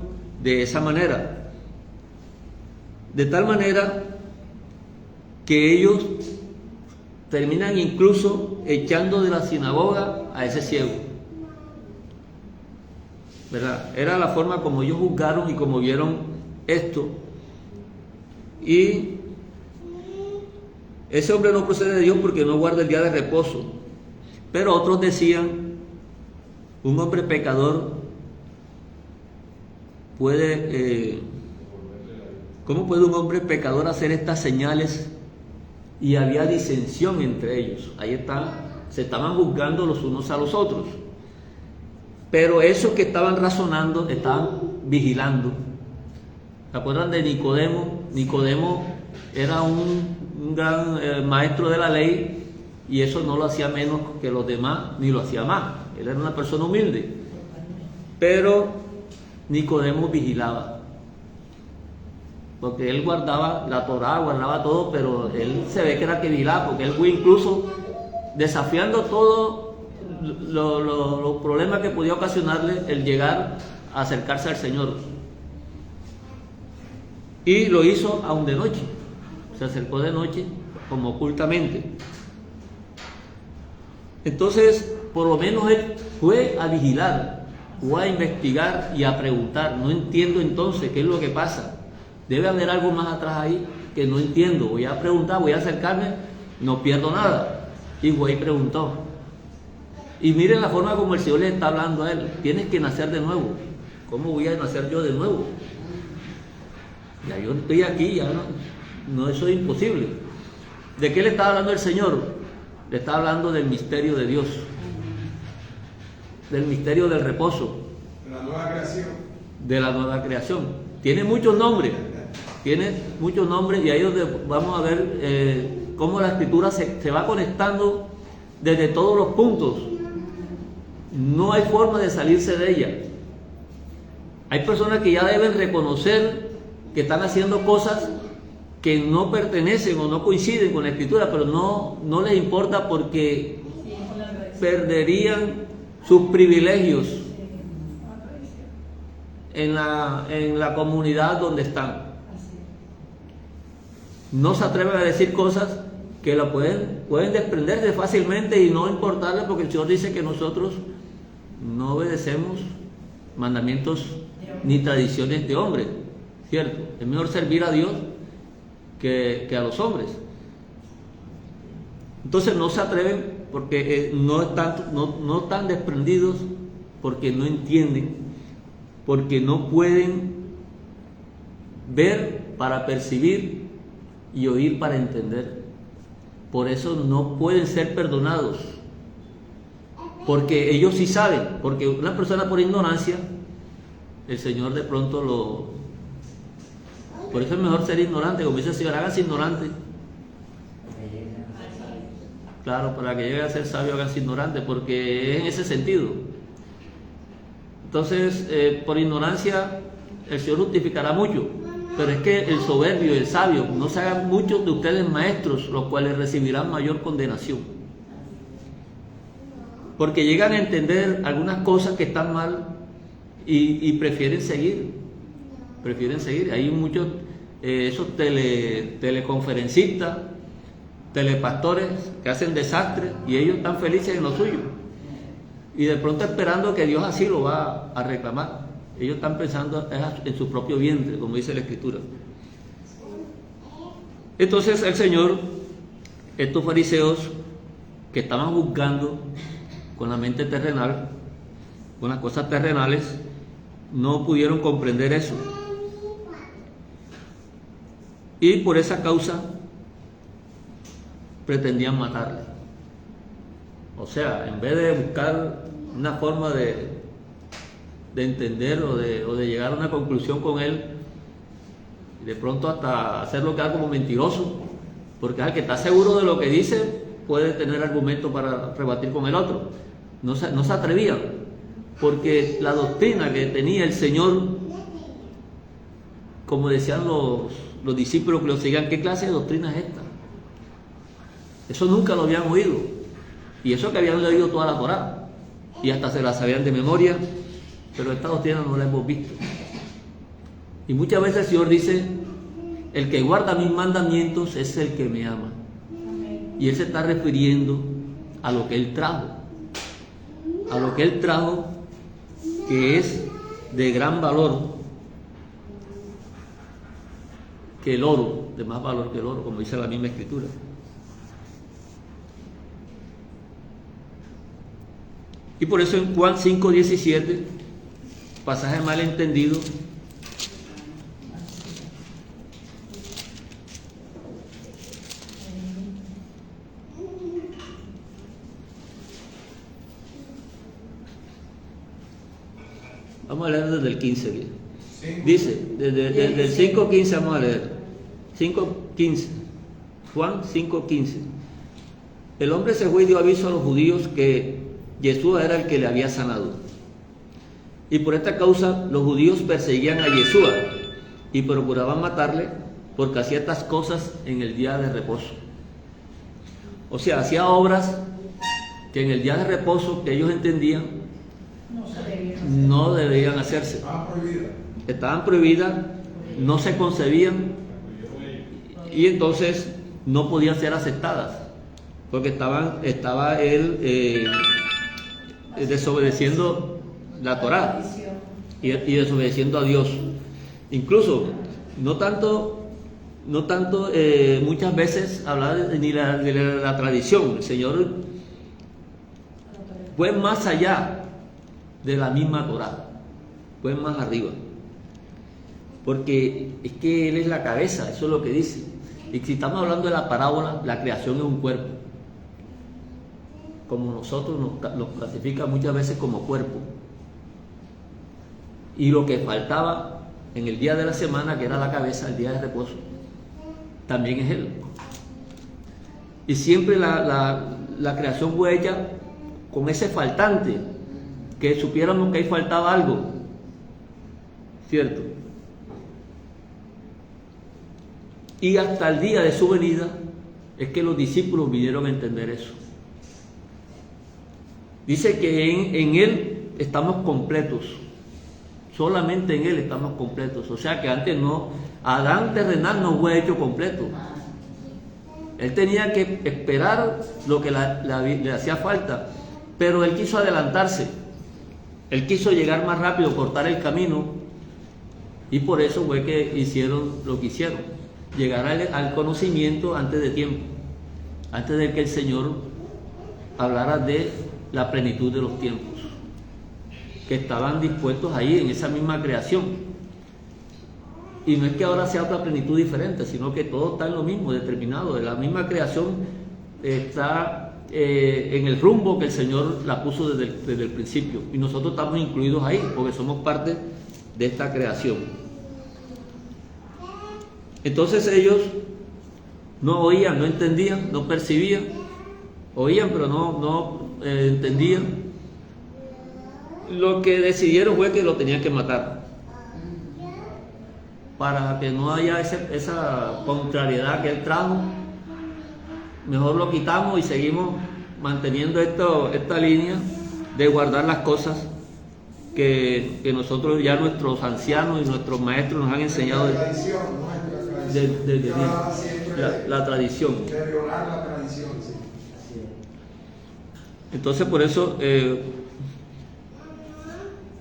de esa manera. De tal manera que ellos terminan incluso echando de la sinagoga a ese ciego. ¿Verdad? Era la forma como ellos juzgaron y como vieron esto. Y ese hombre no procede de Dios porque no guarda el día de reposo. Pero otros decían, un hombre pecador puede, ¿cómo puede un hombre pecador hacer estas señales? Y había disensión entre ellos. Ahí están, se estaban juzgando los unos a los otros. Pero esos que estaban razonando, estaban vigilando. ¿Se acuerdan de Nicodemo? Nicodemo era un gran maestro de la ley y eso no lo hacía menos que los demás, ni lo hacía más. Él era una persona humilde. Pero Nicodemo vigilaba. Porque él guardaba la Torá, guardaba todo, pero él se ve que era que vigilaba, porque él fue incluso desafiando todos los problemas que podía ocasionarle el llegar a acercarse al Señor. Y lo hizo aún de noche, se acercó de noche, como ocultamente. Entonces, por lo menos él fue a vigilar, fue a investigar y a preguntar. No entiendo entonces qué es lo que pasa. Debe haber algo más atrás ahí que no entiendo. Voy a preguntar, voy a acercarme, no pierdo nada. Y güey preguntó. Y miren la forma como el Señor le está hablando a él. Tienes que nacer de nuevo. ¿Cómo voy a nacer yo de nuevo? Ya yo estoy aquí, ya no, eso es imposible. ¿De qué le está hablando el Señor? Le está hablando del misterio de Dios. Del misterio del reposo. De la nueva creación. De la nueva creación. Tiene muchos nombres. Tiene muchos nombres y ahí es donde vamos a ver cómo la escritura se va conectando desde todos los puntos. No hay forma de salirse de ella. Hay personas que ya deben reconocer que están haciendo cosas que no pertenecen o no coinciden con la Escritura, pero no les importa porque perderían sus privilegios en la comunidad donde están. No se atreven a decir cosas que la pueden desprenderse fácilmente y no importarle, porque el Señor dice que nosotros no obedecemos mandamientos ni tradiciones de hombres, ¿cierto? Es mejor servir a Dios que a los hombres. Entonces no se atreven porque no están desprendidos, porque no entienden, porque no pueden ver para percibir y oír para entender. Por eso no pueden ser perdonados, porque ellos sí saben, porque una persona por ignorancia, el Señor de pronto por eso es mejor ser ignorante, como dice el Señor, háganse ignorantes. Claro, para que llegue a ser sabio, háganse ignorantes, porque es en ese sentido. Entonces, por ignorancia, el Señor justificará mucho, pero es que el soberbio y el sabio, no se hagan muchos de ustedes maestros, los cuales recibirán mayor condenación. Porque llegan a entender algunas cosas que están mal y prefieren seguir. Hay muchos esos teleconferencistas, telepastores que hacen desastres y ellos están felices en lo suyo y de pronto esperando que Dios así lo va a reclamar. Ellos están pensando en su propio vientre, como dice la Escritura. Entonces el Señor, estos fariseos que estaban juzgando con la mente terrenal, con las cosas terrenales, no pudieron comprender eso. Y por esa causa pretendían matarle. O sea, en vez de buscar una forma de entender o de llegar a una conclusión con él, de pronto hasta hacerlo quedar como mentiroso, porque al que está seguro de lo que dice puede tener argumento para rebatir con el otro. No se atrevían, porque la doctrina que tenía el Señor, como decían los discípulos que lo seguían, ¿qué clase de doctrina es esta? Eso nunca lo habían oído, y eso que habían leído toda la Torá y hasta se la sabían de memoria, pero esta doctrina no la hemos visto. Y muchas veces el Señor dice: el que guarda mis mandamientos es el que me ama. Y Él se está refiriendo a lo que Él trajo, que es de gran valor, que el oro, de más valor que el oro, como dice la misma Escritura. Y por eso en Juan 5:17, pasaje mal entendido, vamos a leer desde el 15 aquí. Dice, desde el 5:15 vamos a leer. 5:15. Juan 5:15. El hombre se fue y dio aviso a los judíos que Yeshua era el que le había sanado. Y por esta causa los judíos perseguían a Yeshua y procuraban matarle, porque hacía estas cosas en el día de reposo. O sea, hacía obras que en el día de reposo, que ellos entendían, no debían hacerse. Estaban prohibidas, no se concebían y entonces no podían ser aceptadas, porque estaba él desobedeciendo la Torá y desobedeciendo a Dios. Incluso no tanto muchas veces hablar de la tradición. El Señor fue más allá de la misma Torá, fue más arriba, porque es que Él es la cabeza, eso es lo que dice. Y si estamos hablando de la parábola, la creación es un cuerpo, como nosotros nos clasifica muchas veces como cuerpo, y lo que faltaba en el día de la semana, que era la cabeza, el día de reposo, también es Él. Y siempre la creación fue hecha con ese faltante, que supiéramos que ahí faltaba algo. ¿cierto? Y hasta el día de su venida es que los discípulos vinieron a entender eso. Dice que en Él estamos completos, solamente en Él estamos completos. O sea que antes no, Adán terrenal no fue hecho completo. Él tenía que esperar lo que le hacía falta, pero él quiso adelantarse, él quiso llegar más rápido, cortar el camino, y por eso fue que hicieron lo que hicieron, llegar al conocimiento antes de tiempo, antes de que el Señor hablara de la plenitud de los tiempos, que estaban dispuestos ahí en esa misma creación. Y no es que ahora sea otra plenitud diferente, sino que todo está en lo mismo, determinado. La misma creación está en el rumbo que el Señor la puso desde el principio. Y nosotros estamos incluidos ahí, porque somos parte de esta creación. Entonces ellos no oían, no entendían, no percibían. Oían, pero no entendían. Lo que decidieron fue que lo tenían que matar, para que no haya esa contrariedad que él trajo. Mejor lo quitamos y seguimos manteniendo esta línea de guardar las cosas que nosotros, ya nuestros ancianos y nuestros maestros nos han enseñado la tradición, la tradición. De violar la tradición, sí. Entonces por eso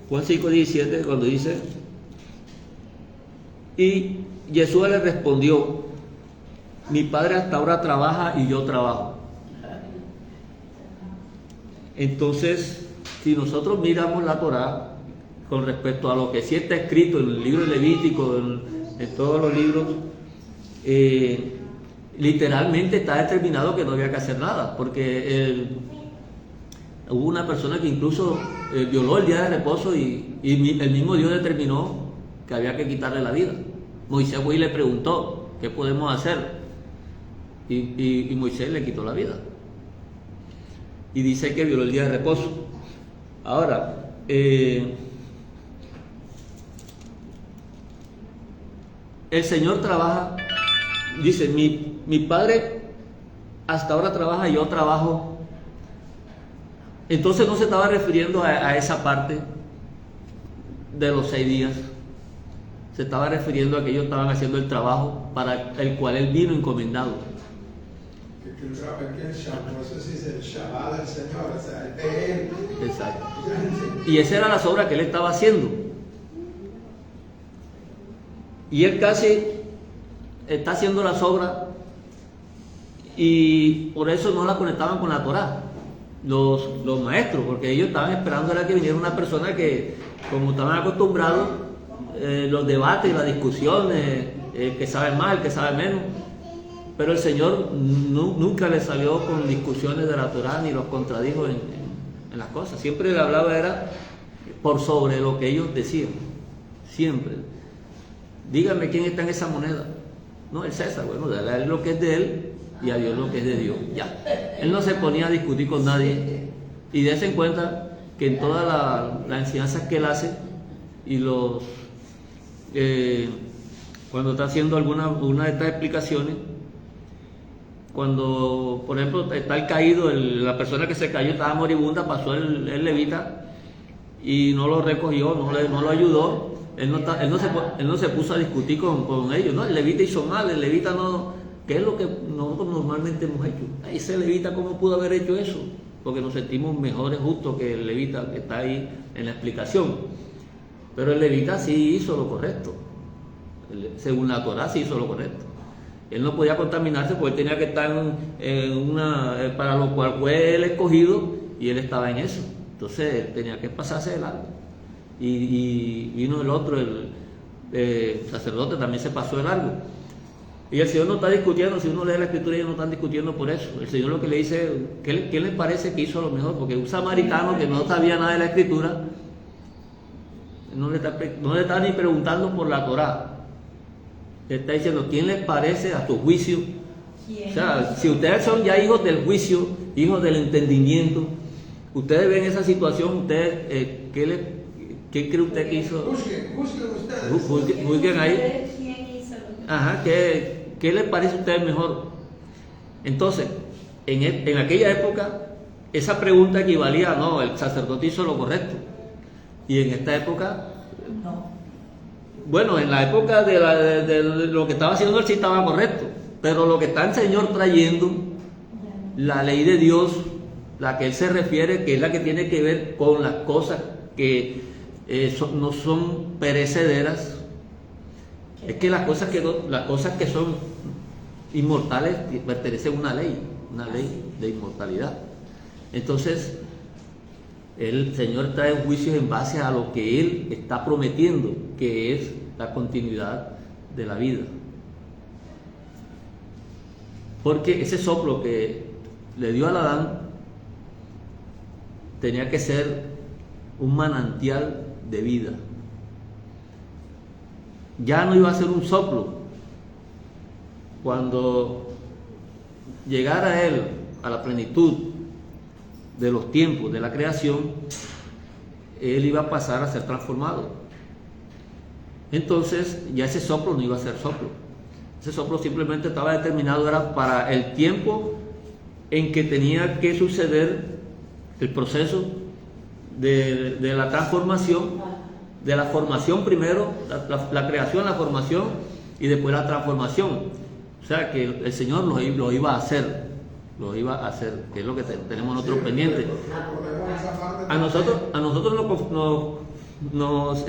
Juan 5:17, cuando dice: y Jesús le respondió: mi Padre hasta ahora trabaja y yo trabajo. Entonces, si nosotros miramos la Torá con respecto a lo que sí está escrito en el libro de Levítico, en todos los libros, literalmente está determinado que no había que hacer nada, porque hubo una persona que incluso violó el día de reposo y el mismo Dios determinó que había que quitarle la vida. Moisés fue y le preguntó: ¿qué podemos hacer? Y Moisés le quitó la vida. Y dice que violó el día de reposo. Ahora, el Señor trabaja, dice: mi Padre hasta ahora trabaja y yo trabajo. Entonces no se estaba refiriendo a esa parte de los 6 días. Se estaba refiriendo a que ellos estaban haciendo el trabajo para el cual Él vino encomendado. El Shabbat del Señor, o sea, Él. Exacto. Y esa era las obras que Él estaba haciendo. Y Él casi está haciendo las obras, y por eso no la conectaban con la Torá, los maestros, porque ellos estaban esperando a que viniera una persona que, como estaban acostumbrados, los debates y las discusiones, que sabe más, el que sabe menos. Pero el Señor nunca le salió con discusiones de la Torá ni los contradijo en las cosas. Siempre le hablaba era por sobre lo que ellos decían. Siempre. Díganme quién está en esa moneda. No, el César. Bueno, dale a él lo que es de él y a Dios lo que es de Dios. Ya. Él no se ponía a discutir con nadie. Y dése en cuenta que en todas las enseñanzas que él hace y cuando está haciendo una de estas explicaciones, cuando por ejemplo está el caído, la persona que se cayó estaba moribunda, pasó el levita y no lo recogió, no lo ayudó. Él no se puso a discutir con ellos, ¿no? El levita hizo mal, el levita no, ¿qué es lo que nosotros normalmente hemos hecho? Ese levita, ¿cómo pudo haber hecho eso? Porque nos sentimos mejores justos que el levita que está ahí en la explicación. Pero el levita sí hizo lo correcto, según la Torá sí hizo lo correcto. Él no podía contaminarse porque él tenía que estar para lo cual fue el escogido, y él estaba en eso. Entonces él tenía que pasarse de largo. Y vino el otro, el sacerdote, también se pasó de largo. Y el Señor no está discutiendo, si uno lee la Escritura, ellos no están discutiendo por eso. El Señor lo que le dice, ¿qué le parece que hizo lo mejor? Porque un samaritano que no sabía nada de la Escritura, no le está ni preguntando por la Torá. Le está diciendo: ¿quién les parece a tu juicio? ¿Quién? O sea, si ustedes son ya hijos del juicio, hijos del entendimiento, ustedes ven esa situación, ustedes, ¿Qué cree usted que hizo? Busquen ustedes. Busquen ahí. ¿Quién hizo? Ajá, ¿qué le parece a usted mejor? Entonces, en aquella época, esa pregunta equivalía, no, el sacerdote hizo lo correcto. Y en esta época, No. bueno, en la época de lo que estaba haciendo él sí estaba correcto, pero lo que está el Señor trayendo, la ley de Dios, la que Él se refiere, que es la que tiene que ver con las cosas que no son perecederas, es que las cosas que son inmortales pertenecen a una ley de inmortalidad. Entonces, el Señor trae juicios en base a lo que Él está prometiendo, que es la continuidad de la vida. Porque ese soplo que le dio al Adán tenía que ser un manantial de vida. Ya no iba a ser un soplo. Cuando llegara Él a la plenitud de los tiempos de la creación, Él iba a pasar a ser transformado. Entonces ya ese soplo no iba a ser soplo. Ese soplo simplemente estaba determinado, era para el tiempo en que tenía que suceder el proceso de la transformación, de la formación primero, la creación, la formación y después la transformación. O sea que el Señor lo iba a hacer, que es lo que tenemos nosotros pendientes. A nosotros nos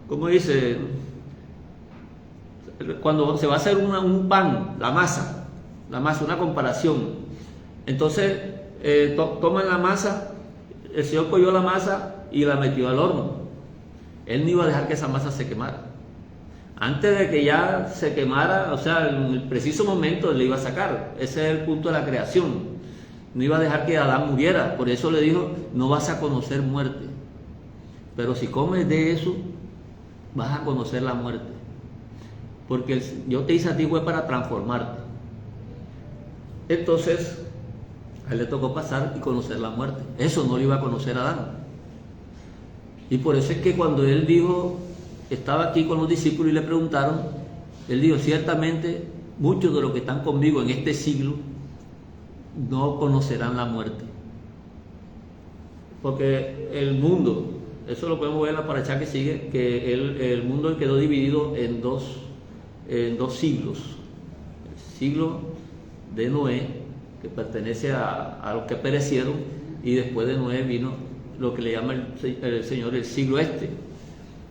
¿cómo dice? Cuando se va a hacer un pan, la masa, una comparación. Entonces toman la masa, el Señor cogió la masa y la metió al horno. Él no iba a dejar que esa masa se quemara. Antes de que ya se quemara, o sea, en el preciso momento Él le iba a sacar. Ese es el punto de la creación. No iba a dejar que Adán muriera. Por eso le dijo, no vas a conocer muerte. Pero si comes de eso, vas a conocer la muerte. Porque yo te hice a ti fue para transformarte. Entonces, a él le tocó pasar y conocer la muerte. Eso no lo iba a conocer Adán. Y por eso es que cuando él dijo, estaba aquí con los discípulos y le preguntaron, él dijo, ciertamente muchos de los que están conmigo en este siglo no conocerán la muerte. Porque el mundo, eso lo podemos ver en la paracha que sigue, que el mundo quedó dividido en dos siglos. El siglo de Noé, que pertenece a los que perecieron, y después de Noé vino lo que le llama el Señor el siglo este.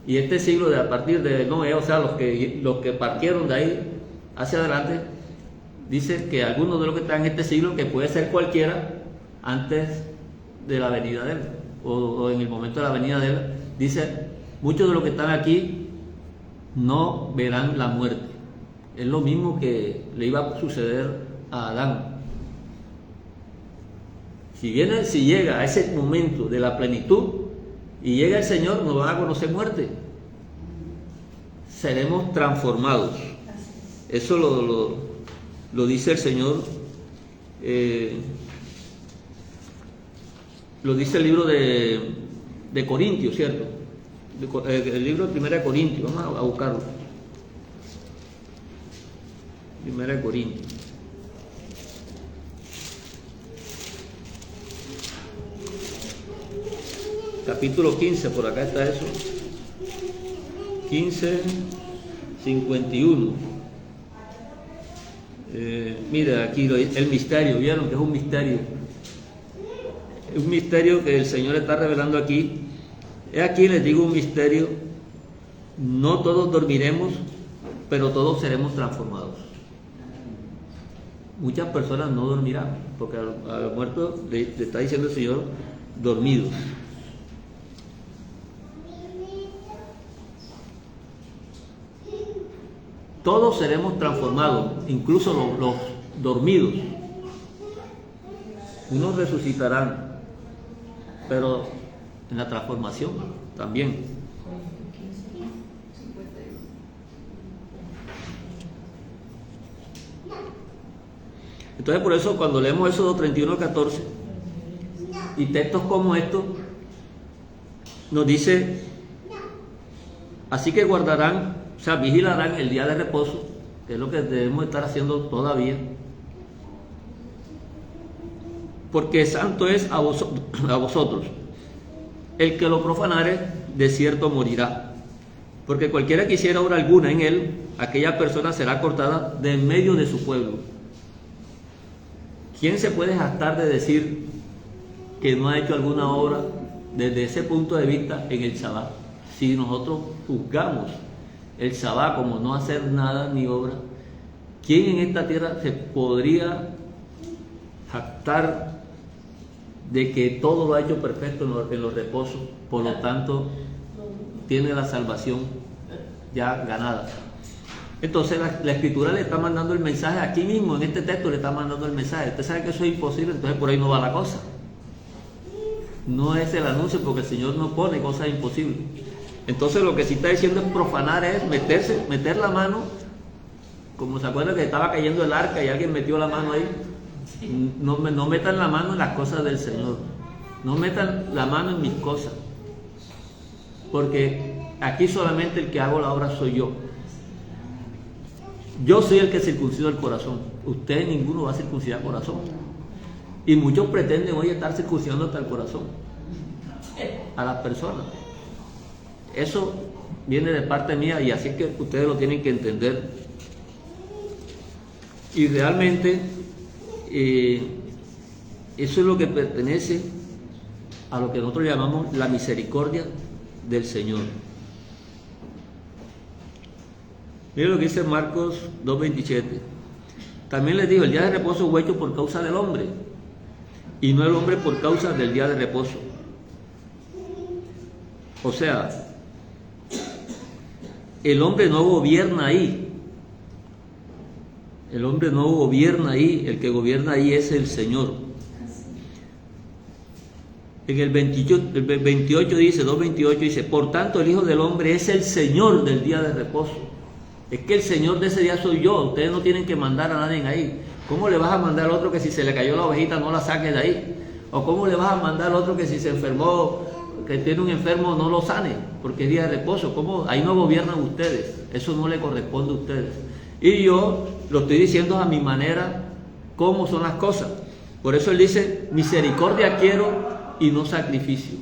Y este siglo, a partir de Noé, o sea, los que partieron de ahí hacia adelante, dice que algunos de los que están en este siglo, que puede ser cualquiera, antes de la venida de él, o en el momento de la venida de él, dice, muchos de los que están aquí no verán la muerte. Es lo mismo que le iba a suceder a Adán. Si llega a ese momento de la plenitud y llega el Señor, no van a conocer muerte. Seremos transformados. Eso lo dice el Señor. Lo dice el libro de Corintios, ¿cierto? El libro de 1 Corintios, vamos a buscarlo. 1 Corintios. Capítulo 15, por acá está eso. 15:51. Mira aquí el misterio, ¿vieron que es un misterio? Es un misterio que el Señor está revelando aquí. Aquí les digo un misterio. No todos dormiremos, pero todos seremos transformados. Muchas personas no dormirán, porque a los muertos le está diciendo el Señor, dormidos. Todos seremos transformados, incluso los dormidos. Unos resucitarán, pero en la transformación también. Entonces por eso cuando leemos Éxodo 31:14 y textos como estos, nos dice, así que guardarán, o sea, vigilarán el día de reposo, que es lo que debemos estar haciendo todavía, porque santo es a vosotros. El que lo profanare, de cierto morirá. Porque cualquiera que hiciera obra alguna en él, aquella persona será cortada de en medio de su pueblo. ¿Quién se puede jactar de decir que no ha hecho alguna obra desde ese punto de vista en el Shabbat? Si nosotros juzgamos el Shabbat como no hacer nada ni obra, ¿quién en esta tierra se podría jactar de que todo lo ha hecho perfecto en los reposos? Por lo tanto, tiene la salvación ya ganada. Entonces la Escritura le está mandando el mensaje aquí mismo, en este texto le está mandando el mensaje. Usted sabe que eso es imposible, entonces por ahí no va la cosa. No es el anuncio, porque el Señor no pone cosas imposibles. Entonces lo que sí está diciendo es profanar, es meter la mano, como se acuerdan que estaba cayendo el arca y alguien metió la mano ahí. No metan la mano en las cosas del Señor, no metan la mano en mis cosas, porque aquí solamente el que hago la obra soy yo. Yo soy el que circuncida el corazón, ustedes ninguno va a circuncidar el corazón, y muchos pretenden hoy estar circuncidando hasta el corazón a las personas. Eso viene de parte mía, y así es que ustedes lo tienen que entender. Y realmente eso es lo que pertenece a lo que nosotros llamamos la misericordia del Señor. Mire lo que dice Marcos 2:27. También les dijo, el día de reposo fue hecho por causa del hombre, y no el hombre por causa del día de reposo. O sea, el hombre no gobierna ahí. El hombre no gobierna ahí, el que gobierna ahí es el Señor. En el 28 dice, 2:28 dice, por tanto el Hijo del Hombre es el Señor del día de reposo. Es que el Señor de ese día soy yo, ustedes no tienen que mandar a nadie ahí. ¿Cómo le vas a mandar al otro que si se le cayó la ovejita no la saques de ahí? ¿O cómo le vas a mandar al otro que si se enfermó, que tiene un enfermo, no lo sane, porque es día de reposo? ¿Cómo? Ahí no gobiernan ustedes, eso no le corresponde a ustedes. Y yo lo estoy diciendo a mi manera, cómo son las cosas. Por eso él dice, misericordia quiero y no sacrificio.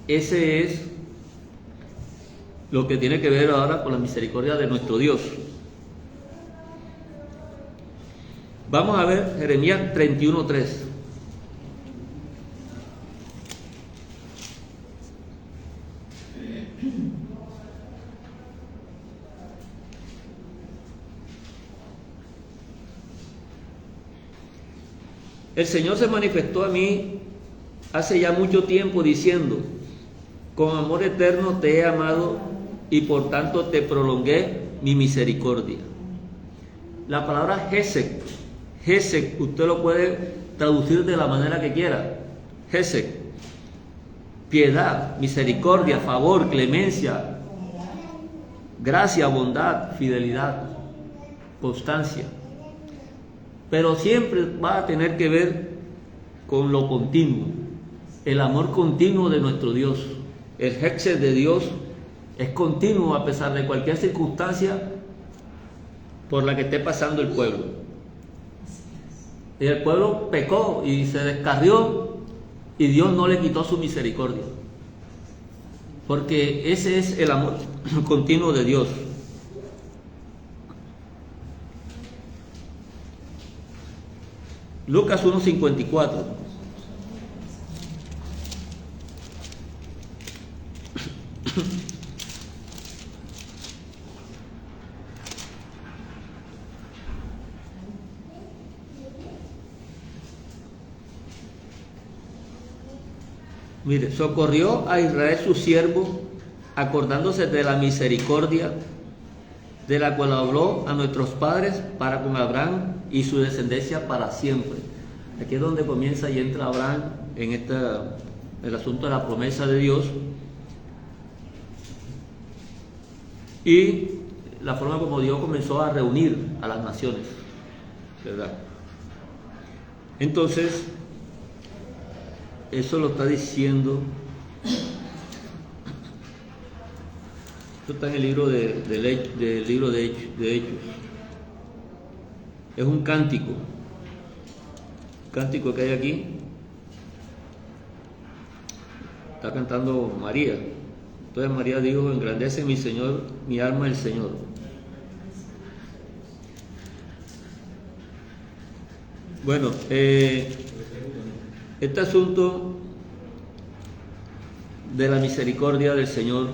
Ese es lo que tiene que ver ahora con la misericordia de nuestro Dios. Vamos a ver Jeremías 31:3. El Señor se manifestó a mí hace ya mucho tiempo diciendo, con amor eterno te he amado y por tanto te prolongué mi misericordia. La palabra Hesed, usted lo puede traducir de la manera que quiera. Hesed, piedad, misericordia, favor, clemencia, gracia, bondad, fidelidad, constancia. Pero siempre va a tener que ver con lo continuo, el amor continuo de nuestro Dios. El Hesed de Dios es continuo a pesar de cualquier circunstancia por la que esté pasando el pueblo. Y el pueblo pecó y se descarrió y Dios no le quitó su misericordia, porque ese es el amor continuo de Dios. Lucas 1:54. Mire, socorrió a Israel su siervo, acordándose de la misericordia de la cual habló a nuestros padres para con Abraham y su descendencia para siempre. Aquí es donde comienza y entra Abraham en el asunto de la promesa de Dios y la forma como Dios comenzó a reunir a las naciones, ¿verdad? Entonces, eso lo está diciendo. Esto está en el libro del libro de Hechos. Es un cántico que hay aquí. Está cantando María. Entonces María dijo: engrandece mi Señor, mi alma el Señor. Bueno, este asunto de la misericordia del Señor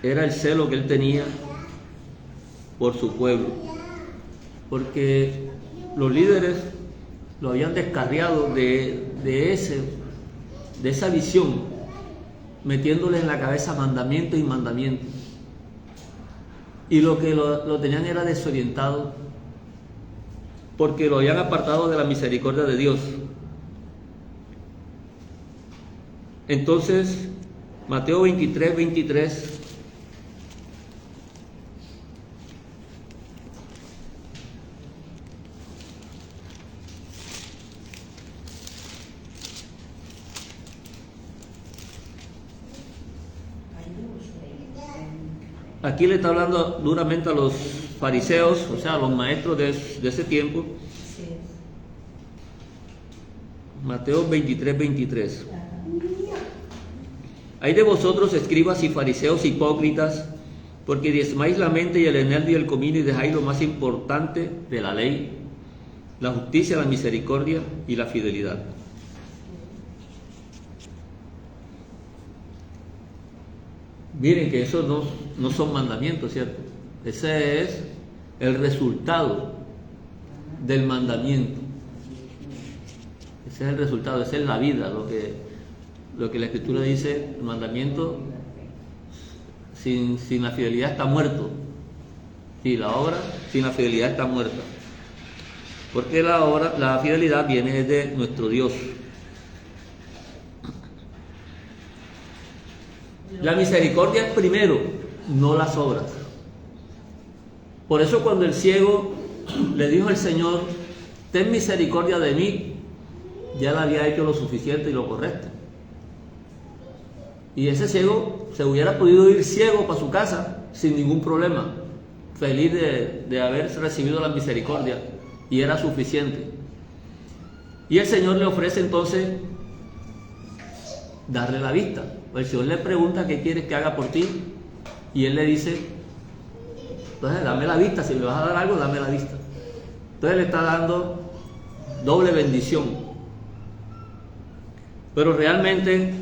era el celo que Él tenía por su pueblo, porque los líderes lo habían descarriado de esa visión, metiéndole en la cabeza mandamiento y mandamiento, y lo que lo tenían era desorientado, porque lo habían apartado de la misericordia de Dios. Entonces, Mateo 23. Aquí le está hablando duramente a los fariseos, o sea, a los maestros de ese tiempo. Mateo 23. Hay de vosotros, escribas y fariseos hipócritas, porque diezmáis la mente y el enerdio y el comino, y dejáis lo más importante de la ley, la justicia, la misericordia y la fidelidad. Miren que esos no son mandamientos, ¿cierto? Ese es el resultado del mandamiento. Ese es el resultado, esa es la vida, lo que la Escritura dice. El mandamiento sin la fidelidad está muerto. Y la obra sin la fidelidad está muerta. Porque la fidelidad viene de nuestro Dios. La misericordia es primero, no las obras. Por eso cuando el ciego le dijo al Señor: ten misericordia de mí, ya le había hecho lo suficiente y lo correcto. Y ese ciego se hubiera podido ir ciego para su casa sin ningún problema, feliz de haber recibido la misericordia, y era suficiente. Y el Señor le ofrece entonces darle la vista. El Señor le pregunta: ¿qué quieres que haga por ti? Y él le dice: entonces dame la vista, si me vas a dar algo, dame la vista. Entonces le está dando doble bendición. Pero realmente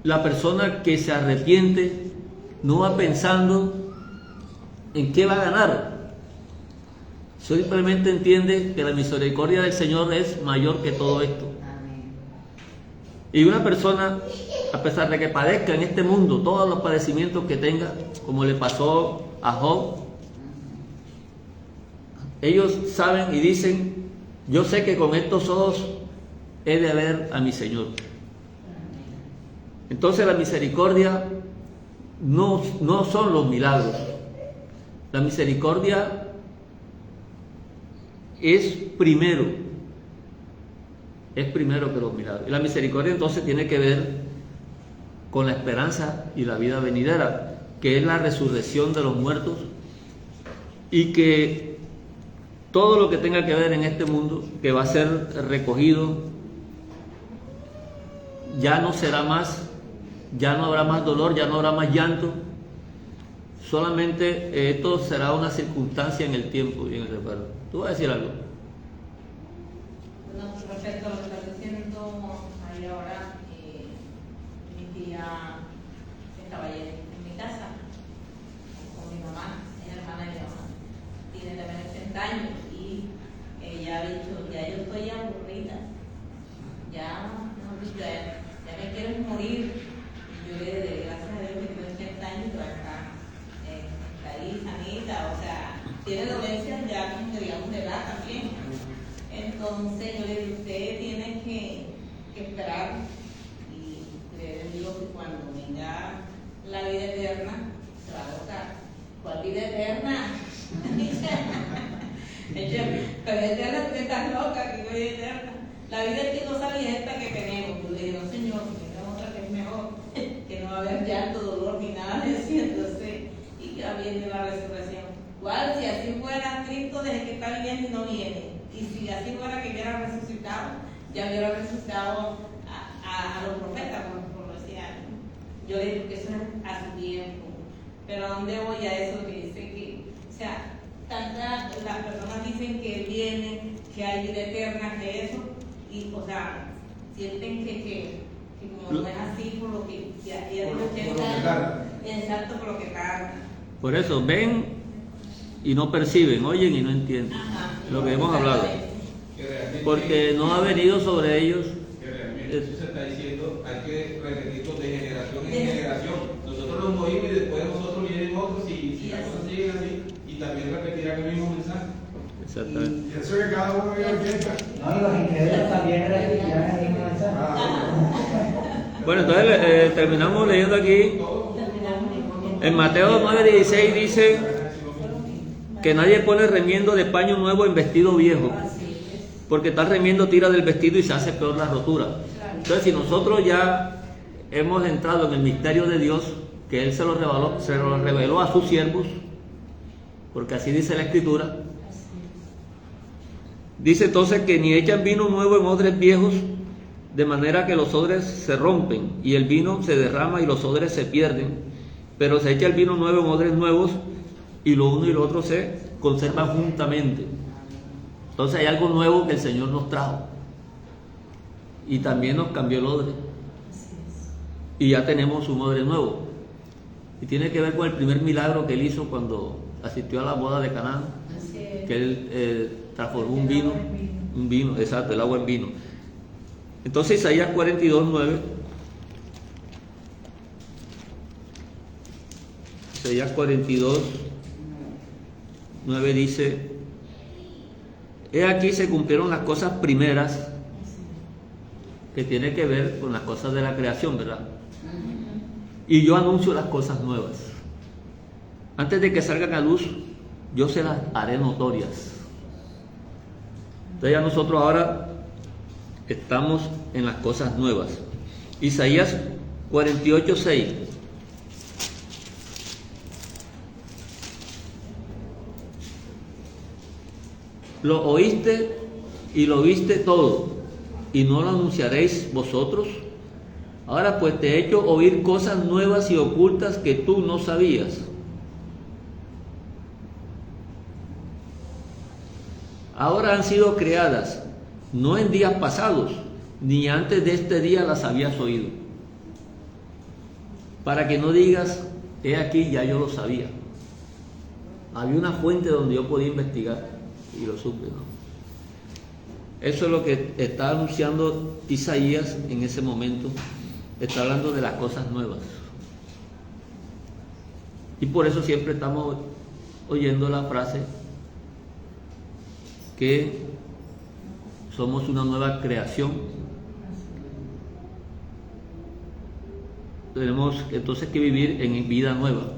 la persona que se arrepiente no va pensando en qué va a ganar. Simplemente entiende que la misericordia del Señor es mayor que todo esto. Y una persona, a pesar de que padezca en este mundo todos los padecimientos que tenga, como le pasó a Job, ellos saben y dicen: yo sé que con estos ojos he de ver a mi Señor. Entonces la misericordia no son los milagros. La misericordia es primero que los milagros. Y la misericordia entonces tiene que ver con la esperanza y la vida venidera, que es la resurrección de los muertos, y que todo lo que tenga que ver en este mundo, que va a ser recogido, ya no será más, ya no habrá más dolor, ya no habrá más llanto. Solamente esto será una circunstancia en el tiempo y en el recuerdo. ¿Tú vas a decir algo? Bueno, respecto a lo que está diciendo ahí ahora, mi tía estaba ayer en mi casa con mi mamá, es hermana de mi mamá, tiene también 80 años, y ella ha dicho: ya yo estoy aburrida, ya me quiero morir. Y yo le doy gracias a Dios que tiene 80 años y todavía está ahí sanita, o sea, tiene dolencias ya, como que digamos, de edad también. Entonces yo le digo: usted tiene que esperar, y le digo que cuando venga la vida eterna se va a gozar. ¿Cuál vida eterna? Vida eterna, tú estás loca, que vida eterna. La vida que no sabía es esta que tenemos. Yo le dije, no señor, tenemos otra que es mejor, que no va a haber llanto, dolor ni nada de eso. Entonces, y que viene la resurrección. Igual, si así fuera, Cristo desde que está viviendo y no viene. Y si así fuera que hubiera resucitado, ya hubiera resucitado a los profetas, por decir algo. Yo le digo que eso es a su tiempo. Pero ¿a dónde voy a eso que dice que, o sea, las personas dicen que viene, que hay vida eterna, que eso, y, o sea, sienten que como no es así por lo que ya por lo que cantan. Exacto, por lo que cantan. Por eso ven y no perciben, oyen y no entienden. Ajá, lo que hemos hablado. Que realmente- Porque no ha venido sobre ellos. Que realmente eso se está diciendo, hay que repetirlo de generación en generación. Nosotros los oímos y después nosotros vienen otros y si las cosas siguen así, y también repetirán el mismo mensaje. Exactamente. Y eso que cada uno vive oyenta. No, y los incrédulos también repetirán el mismo mensaje. Bueno, entonces terminamos leyendo aquí. En Mateo 9:16 dice que nadie pone remiendo de paño nuevo en vestido viejo, porque tal remiendo tira del vestido y se hace peor la rotura. Entonces, si nosotros ya hemos entrado en el misterio de Dios, que Él se lo reveló a sus siervos, porque así dice la Escritura, dice entonces que ni echan vino nuevo en odres viejos, de manera que los odres se rompen y el vino se derrama y los odres se pierden, pero se echa el vino nuevo en odres nuevos y lo uno y lo otro se conservan juntamente. Entonces hay algo nuevo que el Señor nos trajo y también nos cambió el odre y ya tenemos un odre nuevo, y tiene que ver con el primer milagro que Él hizo cuando asistió a la boda de Canaán, que Él transformó un vino, exacto, el agua en vino. Entonces Isaías 42:9, Isaías 42:9 dice: he aquí se cumplieron las cosas primeras, que tiene que ver con las cosas de la creación, ¿verdad? Y yo anuncio las cosas nuevas. Antes de que salgan a luz, yo se las haré notorias. Entonces ya nosotros ahora estamos en las cosas nuevas. Isaías 48:6. Lo oíste y lo viste todo, y no lo anunciaréis vosotros. Ahora pues te he hecho oír cosas nuevas y ocultas que tú no sabías. Ahora han sido creadas, no en días pasados, ni antes de este día las habías oído. Para que no digas, he aquí, ya yo lo sabía. Había una fuente donde yo podía investigar y lo supe, ¿no? Eso es lo que está anunciando Isaías en ese momento. Está hablando de las cosas nuevas. Y por eso siempre estamos oyendo la frase que somos una nueva creación. Tenemos entonces que vivir en vida nueva.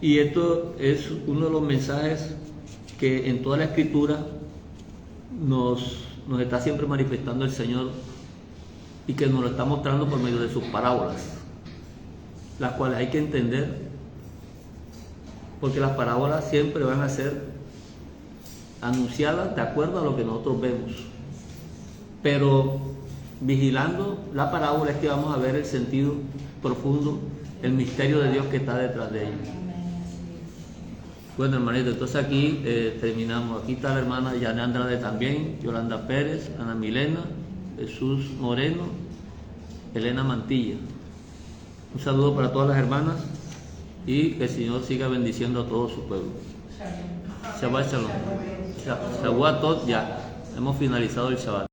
Y esto es uno de los mensajes que en toda la Escritura nos está siempre manifestando el Señor, y que nos lo está mostrando por medio de sus parábolas, las cuales hay que entender, porque las parábolas siempre van a ser anunciadas de acuerdo a lo que nosotros vemos, pero vigilando la parábola es que vamos a ver el sentido profundo, el misterio de Dios que está detrás de ella. Bueno, hermanito, entonces aquí terminamos. Aquí está la hermana Yané Andrade también, Yolanda Pérez, Ana Milena, Jesús Moreno, Elena Mantilla. Un saludo para todas las hermanas y que el Señor siga bendiciendo a todo su pueblo. Shabbat Shalom. Shavuot Tov, ya hemos finalizado el Shabbat.